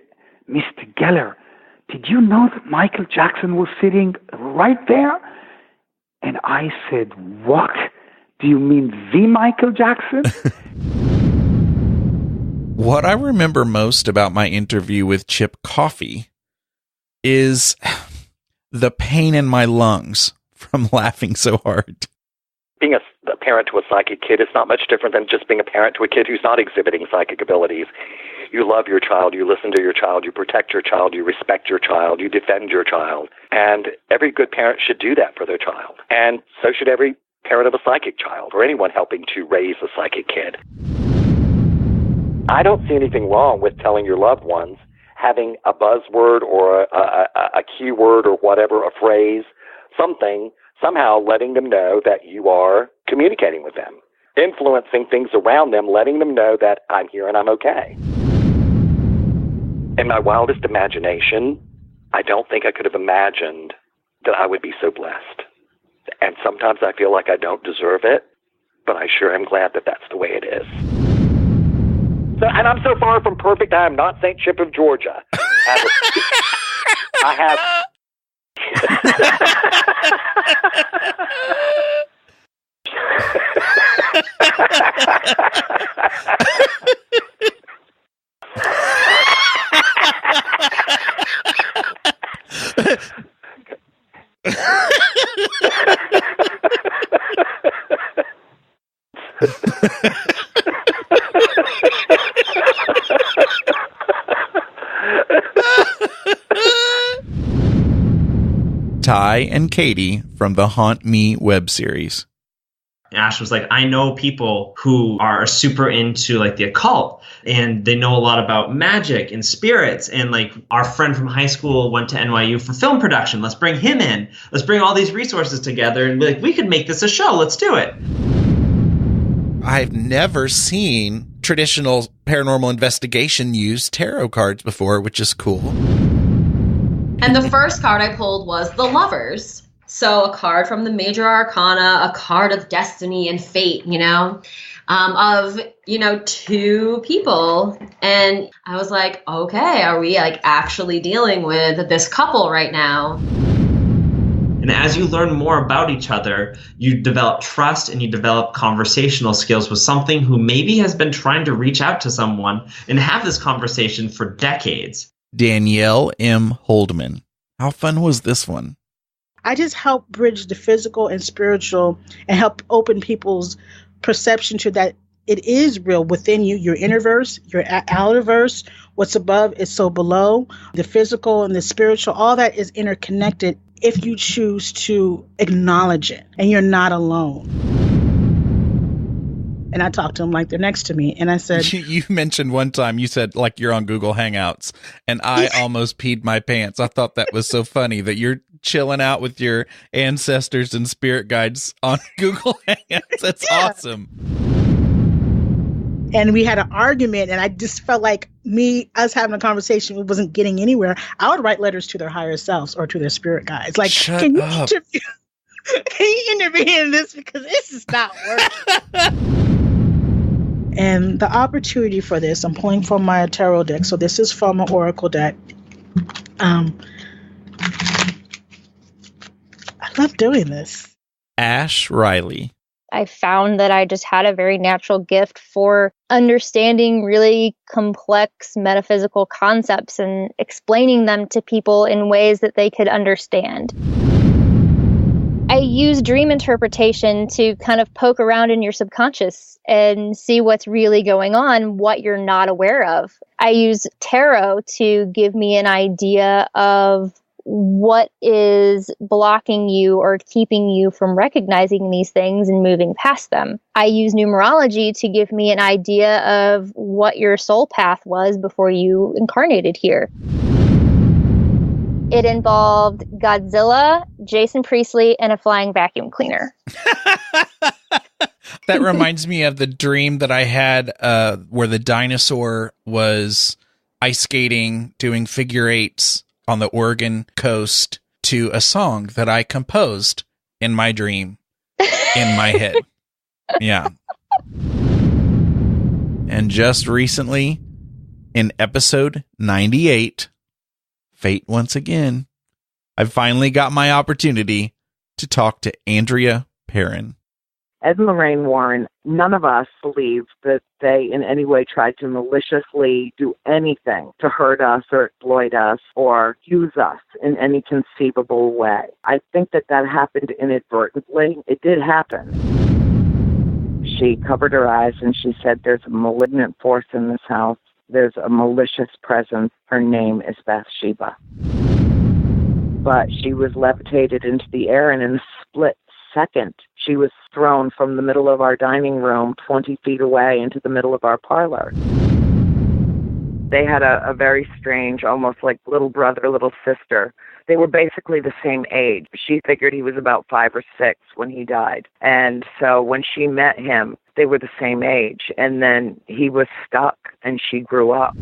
S18: Mr. Geller, did you know that Michael Jackson was sitting right there? And I said, what? Do you mean the Michael Jackson?
S2: What I remember most about my interview with Chip Coffey is the pain in my lungs from laughing so hard.
S19: Being a parent to a psychic kid is not much different than just being a parent to a kid who's not exhibiting psychic abilities. You love your child, you listen to your child, you protect your child, you respect your child, you defend your child. And every good parent should do that for their child. And so should every parent of a psychic child or anyone helping to raise a psychic kid. I don't see anything wrong with telling your loved ones, having a buzzword or a keyword or whatever, a phrase, something, somehow letting them know that you are communicating with them, influencing things around them, letting them know that I'm here and I'm okay. In my wildest imagination, I don't think I could have imagined that I would be so blessed. And sometimes I feel like I don't deserve it, but I sure am glad that that's the way it is. So, and I'm so far from perfect, I am not St. Chip of Georgia. I have...
S2: Ty and Katie from the Haunt Me web series.
S20: Ash was like, I know people who are super into like the occult and they know a lot about magic and spirits. And like our friend from high school went to NYU for film production. Let's bring him in. Let's bring all these resources together and be like, we could make this a show. Let's do it.
S2: I've never seen traditional paranormal investigation use tarot cards before, which is cool.
S21: And the first card I pulled was the Lovers. So a card from the major arcana, a card of destiny and fate, you know. of, two people. And I was like, okay, are we like actually dealing with this couple right now?
S20: And as you learn more about each other, you develop trust and you develop conversational skills with something who maybe has been trying to reach out to someone and have this conversation for decades.
S2: Danielle M. Holdman. How fun was this one?
S3: I just help bridge the physical and spiritual and help open people's perception to that it is real within you, your innerverse, your outerverse. What's above is so below. The physical and the spiritual, all that is interconnected if you choose to acknowledge it, and you're not alone. And I talked to them like they're next to me. And I said,
S2: you mentioned one time, you said like you're on Google Hangouts, and I almost peed my pants. I thought that was so funny that you're chilling out with your ancestors and spirit guides on Google Hangouts. That's awesome.
S3: And we had an argument, and I just felt like us having a conversation, it wasn't getting anywhere. I would write letters to their higher selves or to their spirit guides. Like, can you intervene in this, because this is not working. And the opportunity for this, I'm pulling from my tarot deck. So this is from an oracle deck. I love doing this.
S2: Ash Riley.
S4: I found that I just had a very natural gift for understanding really complex metaphysical concepts and explaining them to people in ways that they could understand. I use dream interpretation to kind of poke around in your subconscious and see what's really going on, what you're not aware of. I use tarot to give me an idea of what is blocking you or keeping you from recognizing these things and moving past them. I use numerology to give me an idea of what your soul path was before you incarnated here. It involved Godzilla, Jason Priestley, and a flying vacuum cleaner.
S2: That reminds me of the dream that I had where the dinosaur was ice skating, doing figure eights on the Oregon coast to a song that I composed in my dream, in my head. Yeah. And just recently, in episode 98, fate once again, I finally got my opportunity to talk to Andrea Perrin.
S6: Ed and Lorraine Warren, none of us believed that they in any way tried to maliciously do anything to hurt us or exploit us or use us in any conceivable way. I think that happened inadvertently. It did happen. She covered her eyes and she said, there's a malignant force in this house. There's a malicious presence. Her name is Bathsheba. But she was levitated into the air, and in a split second, she was thrown from the middle of our dining room 20 feet away into the middle of our parlor. They had a very strange, almost like little brother, little sister. They were basically the same age. She figured he was about 5 or 6 when he died. And so when she met him, they were the same age. And then he was stuck and she grew up.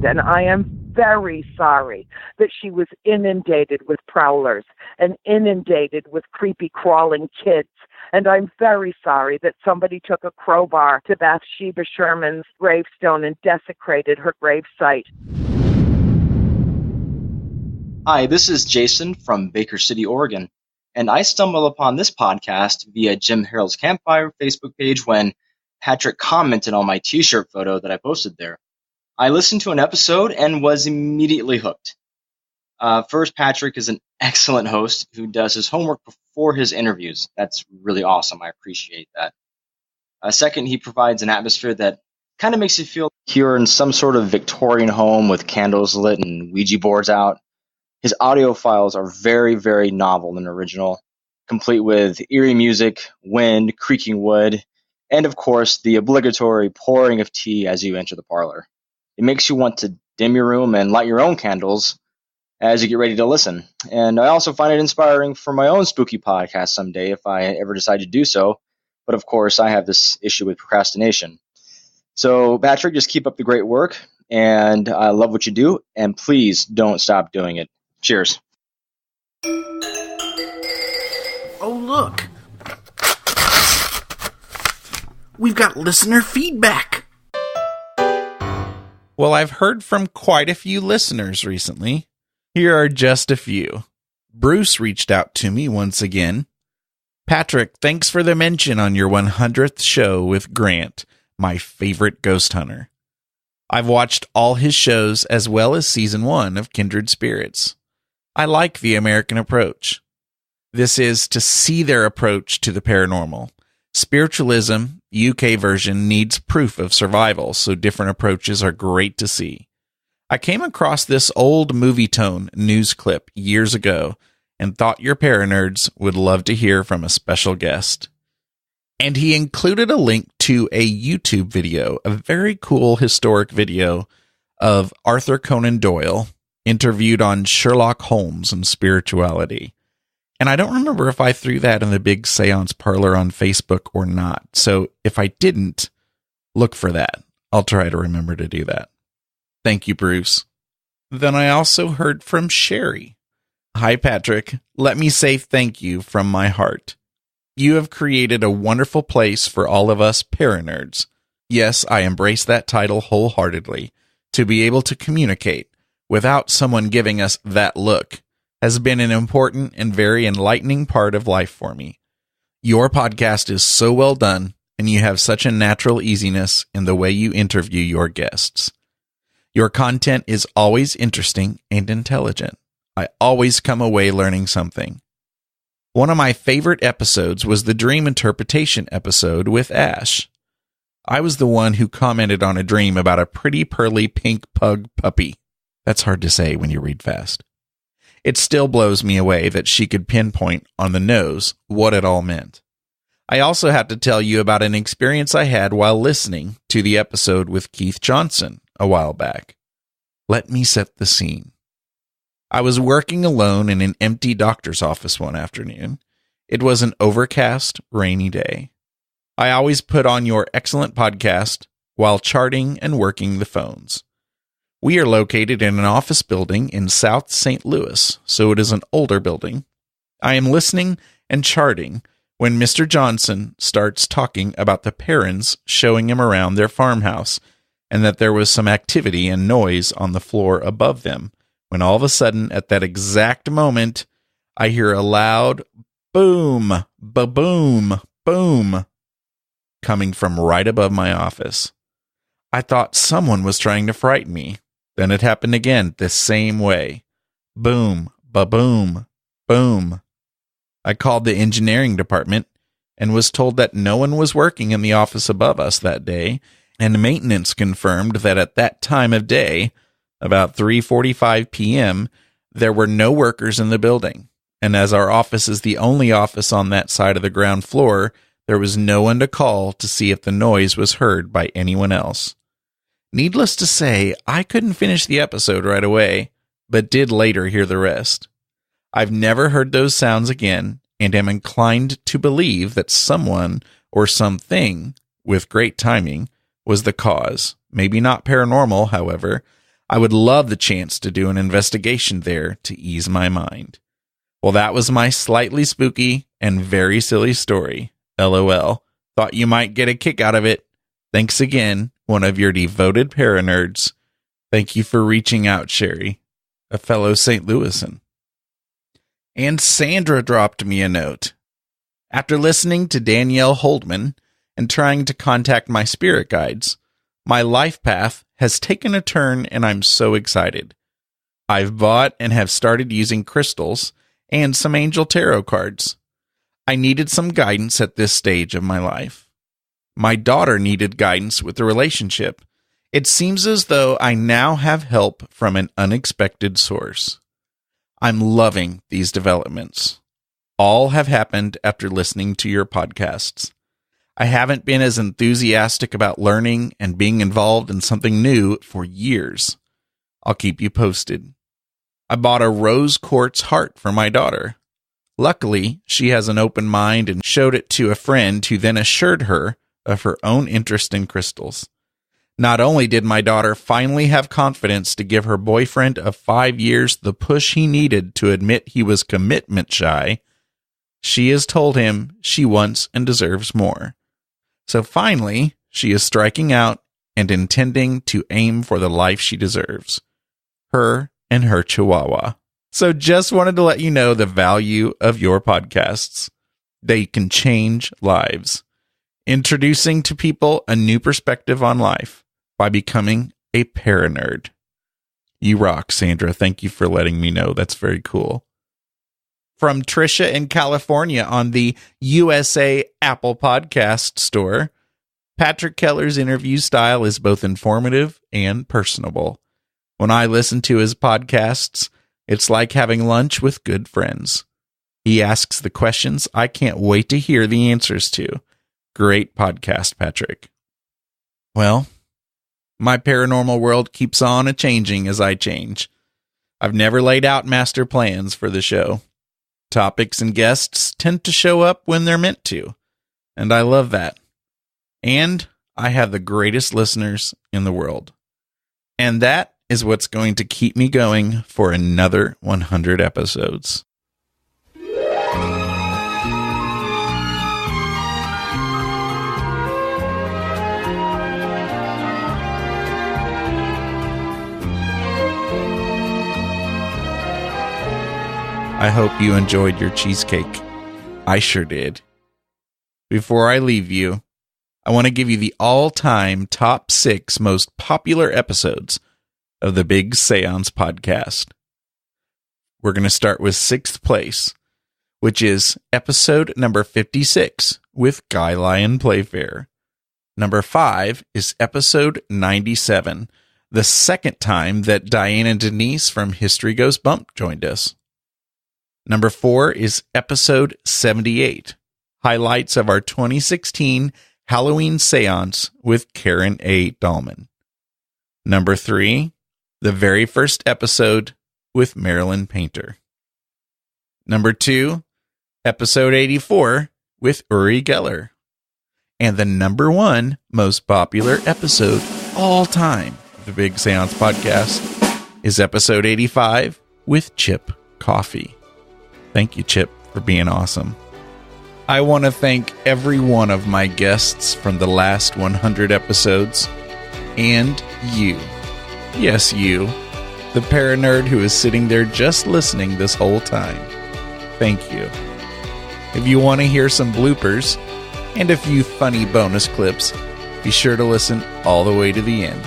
S6: And I am very sorry that she was inundated with prowlers and inundated with creepy crawling kids. And I'm very sorry that somebody took a crowbar to Bathsheba Sherman's gravestone and desecrated her gravesite.
S7: Hi, this is Jason from Baker City, Oregon, and I stumbled upon this podcast via Jim Harold's Campfire Facebook page when Patrick commented on my t-shirt photo that I posted there. I listened to an episode and was immediately hooked. First, Patrick is an excellent host who does his homework before his interviews. That's really awesome. I appreciate that. Second, he provides an atmosphere that kind of makes you feel like you're in some sort of Victorian home with candles lit and Ouija boards out. His audio files are very, very novel and original, complete with eerie music, wind, creaking wood, and of course, the obligatory pouring of tea as you enter the parlor. It makes you want to dim your room and light your own candles as you get ready to listen. And I also find it inspiring for my own spooky podcast someday if I ever decide to do so. But of course, I have this issue with procrastination. So, Patrick, just keep up the great work, and I love what you do, and please don't stop doing it. Cheers.
S22: Oh, look.
S2: we've got listener feedback. Well, I've heard from quite a few listeners recently. Here are just a few. Bruce reached out to me once again. Patrick, thanks for the mention on your 100th show with Grant, my favorite ghost hunter. I've watched all his shows as well as season 1 of Kindred Spirits. I like the American approach. This is to see their approach to the paranormal. Spiritualism, UK version, needs proof of survival, so different approaches are great to see. I came across this old Movie Tone news clip years ago and thought your paranerds would love to hear from a special guest. And he included a link to a YouTube video, a very cool historic video of Arthur Conan Doyle interviewed on Sherlock Holmes and spirituality. And I don't remember if I threw that in the Big Seance Parlor on Facebook or not. So if I didn't, look for that. I'll try to remember to do that. Thank you, Bruce. Then I also heard from Sherry. Hi, Patrick. Let me say thank you from my heart. You have created a wonderful place for all of us paranerds. Yes, I embrace that title wholeheartedly. To be able to communicate without someone giving us that look has been an important and very enlightening part of life for me. Your podcast is so well done, and you have such a natural easiness in the way you interview your guests. Your content is always interesting and intelligent. I always come away learning something. One of my favorite episodes was the dream interpretation episode with Ash. I was the one who commented on a dream about a pretty pearly pink pug puppy. That's hard to say when you read fast. It still blows me away that she could pinpoint on the nose what it all meant. I also have to tell you about an experience I had while listening to the episode with Keith Johnson a while back. Let me set the scene. I was working alone in an empty doctor's office one afternoon. It was an overcast, rainy day. I always put on your excellent podcast while charting and working the phones. We are located in an office building in South St. Louis, so it is an older building. I am listening and charting when Mr. Johnson starts talking about the parents showing him around their farmhouse and that there was some activity and noise on the floor above them, when all of a sudden, at that exact moment, I hear a loud boom, ba-boom, boom, coming from right above my office. I thought someone was trying to frighten me. Then it happened again, the same way. Boom, ba-boom, boom. I called the engineering department and was told that no one was working in the office above us that day, and maintenance confirmed that at that time of day, about 3:45 p.m., there were no workers in the building, and as our office is the only office on that side of the ground floor, there was no one to call to see if the noise was heard by anyone else. Needless to say, I couldn't finish the episode right away, but did later hear the rest. I've never heard those sounds again, and am inclined to believe that someone or something, with great timing, was the cause. Maybe not paranormal, however. I would love the chance to do an investigation there to ease my mind. Well, that was my slightly spooky and very silly story. LOL. Thought you might get a kick out of it. Thanks again, one of your devoted paranerds. Thank you for reaching out, Sherry, a fellow St. Louisan. And Sandra dropped me a note. After listening to Danielle Holdman and trying to contact my spirit guides, my life path has taken a turn and I'm so excited. I've bought and have started using crystals and some angel tarot cards. I needed some guidance at this stage of my life. My daughter needed guidance with the relationship. It seems as though I now have help from an unexpected source. I'm loving these developments. All have happened after listening to your podcasts. I haven't been as enthusiastic about learning and being involved in something new for years. I'll keep you posted. I bought a rose quartz heart for my daughter. Luckily, she has an open mind and showed it to a friend who then assured her of her own interest in crystals. Not only did my daughter finally have confidence to give her boyfriend of 5 years the push he needed to admit he was commitment shy, she has told him she wants and deserves more. So finally, she is striking out and intending to aim for the life she deserves. Her and her chihuahua. So just wanted to let you know the value of your podcasts. They can change lives. Introducing to people a new perspective on life by becoming a paranerd. You rock, Sandra. Thank you for letting me know. That's very cool. From Trisha in California on the USA Apple Podcast Store, Patrick Keller's interview style is both informative and personable. When I listen to his podcasts, it's like having lunch with good friends. He asks the questions I can't wait to hear the answers to. Great podcast, Patrick. Well, my paranormal world keeps on a-changing as I change. I've never laid out master plans for the show. Topics and guests tend to show up when they're meant to, and I love that. And I have the greatest listeners in the world. And that is what's going to keep me going for another 100 episodes. I hope you enjoyed your cheesecake. I sure did. Before I leave you, I want to give you the all-time top 6 most popular episodes of the Big Seance Podcast. We're going to start with 6th place, which is episode number 56 with Guy Lyon Playfair. Number 5 is episode 97, the second time that Diana Denise from History Goes Bump joined us. Number 4 is episode 78, highlights of our 2016 Halloween seance with Karen A. Dahlman. Number 3, the very first episode with Marilyn Painter. Number 2, episode 84 with Uri Geller. And the number 1 most popular episode all time of the Big Seance Podcast is episode 85 with Chip Coffee. Thank you, Chip, for being awesome. I want to thank every one of my guests from the last 100 episodes, and you. Yes, you, the paranerd who is sitting there just listening this whole time. Thank you. If you want to hear some bloopers and a few funny bonus clips, be sure to listen all the way to the end.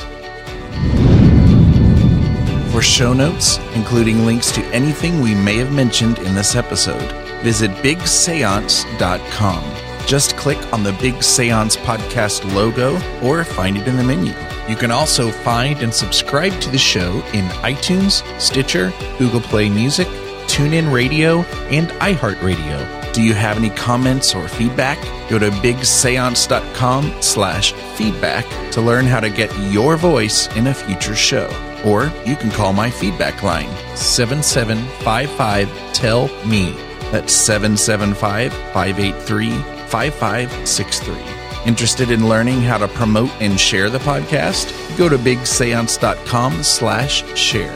S2: For show notes, including links to anything we may have mentioned in this episode, visit bigseance.com. Just click on the Big Seance Podcast logo or find it in the menu. You can also find and subscribe to the show in iTunes, Stitcher, Google Play Music, TuneIn Radio, and iHeartRadio. Do you have any comments or feedback? Go to bigseance.com/feedback to learn how to get your voice in a future show. Or you can call my feedback line, 7755-TELL-ME. That's 775-583-5563. Interested in learning how to promote and share the podcast? Go to bigseance.com/share.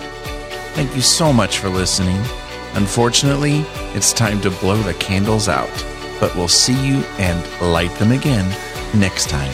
S2: Thank you so much for listening. Unfortunately, it's time to blow the candles out, but we'll see you and light them again next time.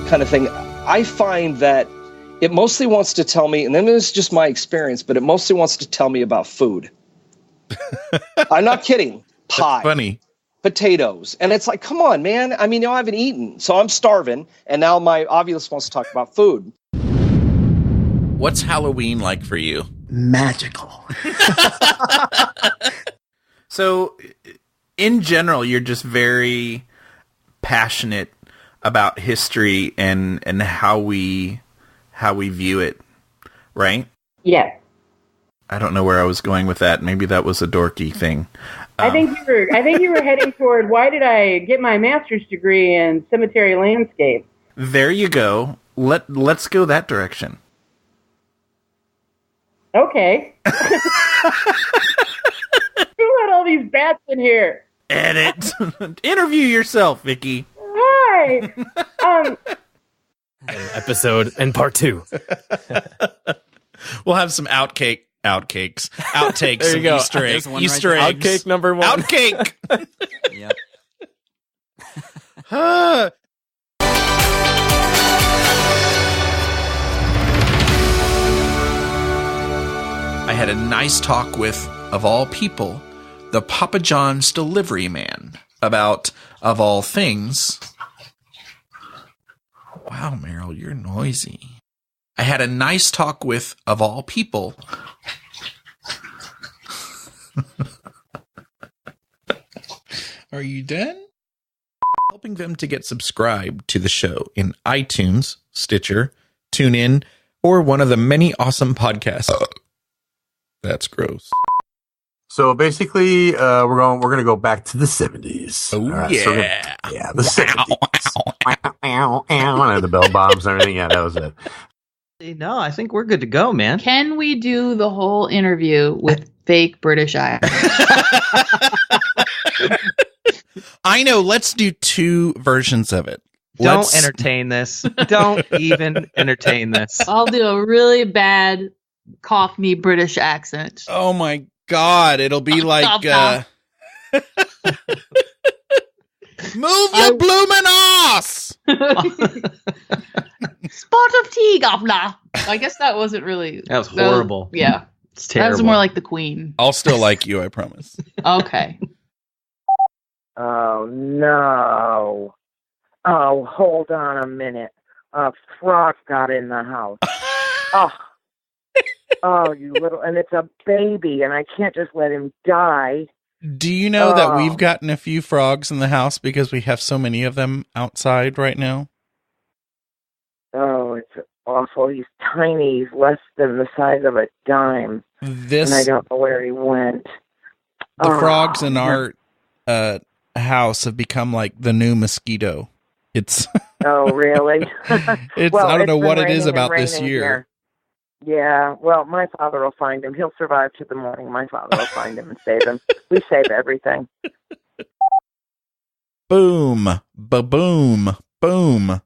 S1: Kind of thing. I find that it mostly wants to tell me, and then this is just my experience, but it mostly wants to tell me about food. I'm not kidding. Pie.
S2: That's funny.
S1: Potatoes. And it's like, come on, man. I mean, I haven't eaten, so I'm starving, and now my Ovilus wants to talk about food.
S2: What's Halloween like for you?
S8: Magical.
S2: So, in general, you're just very passionate about history and how we view it. right?
S8: Yes.
S2: I don't know where I was going with that. Maybe that was a dorky thing.
S8: I think you were heading toward, why did I get my master's degree in cemetery landscape?
S2: There you go. Let's go that direction.
S8: Okay. Who let all these bats in here?
S2: Edit. Interview yourself, Vicky.
S8: Hi.
S9: Episode and part 2.
S2: We'll have some outtakes,
S9: There you go.
S2: Easter eggs.
S9: Outtake number 1.
S2: Outtake.
S10: Yep.
S2: I had a nice talk with, of all people, the Papa John's delivery man about, of all things. Wow, Meryl, you're noisy. I had a nice talk with, of all people, Are you done? Helping them to get subscribed to the show in iTunes, Stitcher, TuneIn, or one of the many awesome podcasts. That's gross.
S11: So basically, we're gonna go back to the 70s.
S2: Oh,
S11: right,
S2: yeah.
S11: so the 70s. And the bell bombs and everything. Yeah, that was it.
S16: No, I think we're good to go, man.
S17: Can we do the whole interview with fake British accent?
S2: I know. Let's do 2 versions of it.
S16: Don't entertain this. Don't even entertain this.
S17: I'll do a really bad Cockney British accent.
S2: Oh my God. It'll be like, move your blooming ass!
S17: Spot of tea, governor. I guess that wasn't really...
S16: That was horrible.
S17: Yeah.
S16: It's terrible.
S17: That was more like the Queen.
S2: I'll still like you, I promise.
S17: Okay.
S6: Oh, no. Oh, hold on a minute. A frog got in the house. Oh, you little... And it's a baby, and I can't just let him die.
S2: Do you know that we've gotten a few frogs in the house because we have so many of them outside right now?
S6: Oh, it's awful. He's tiny. He's less than the size of a dime. And I don't know where he went.
S2: The frogs in our house have become like the new mosquito. It's
S6: Oh, really?
S2: it's
S6: Well,
S2: I don't know
S6: it's been
S2: what it is
S6: raining
S2: about
S6: and
S2: this
S6: raining
S2: year.
S6: here. Yeah, well, my father will find him. He'll survive to the morning. My father will find him and save him. We save everything.
S2: Boom, ba-boom, boom.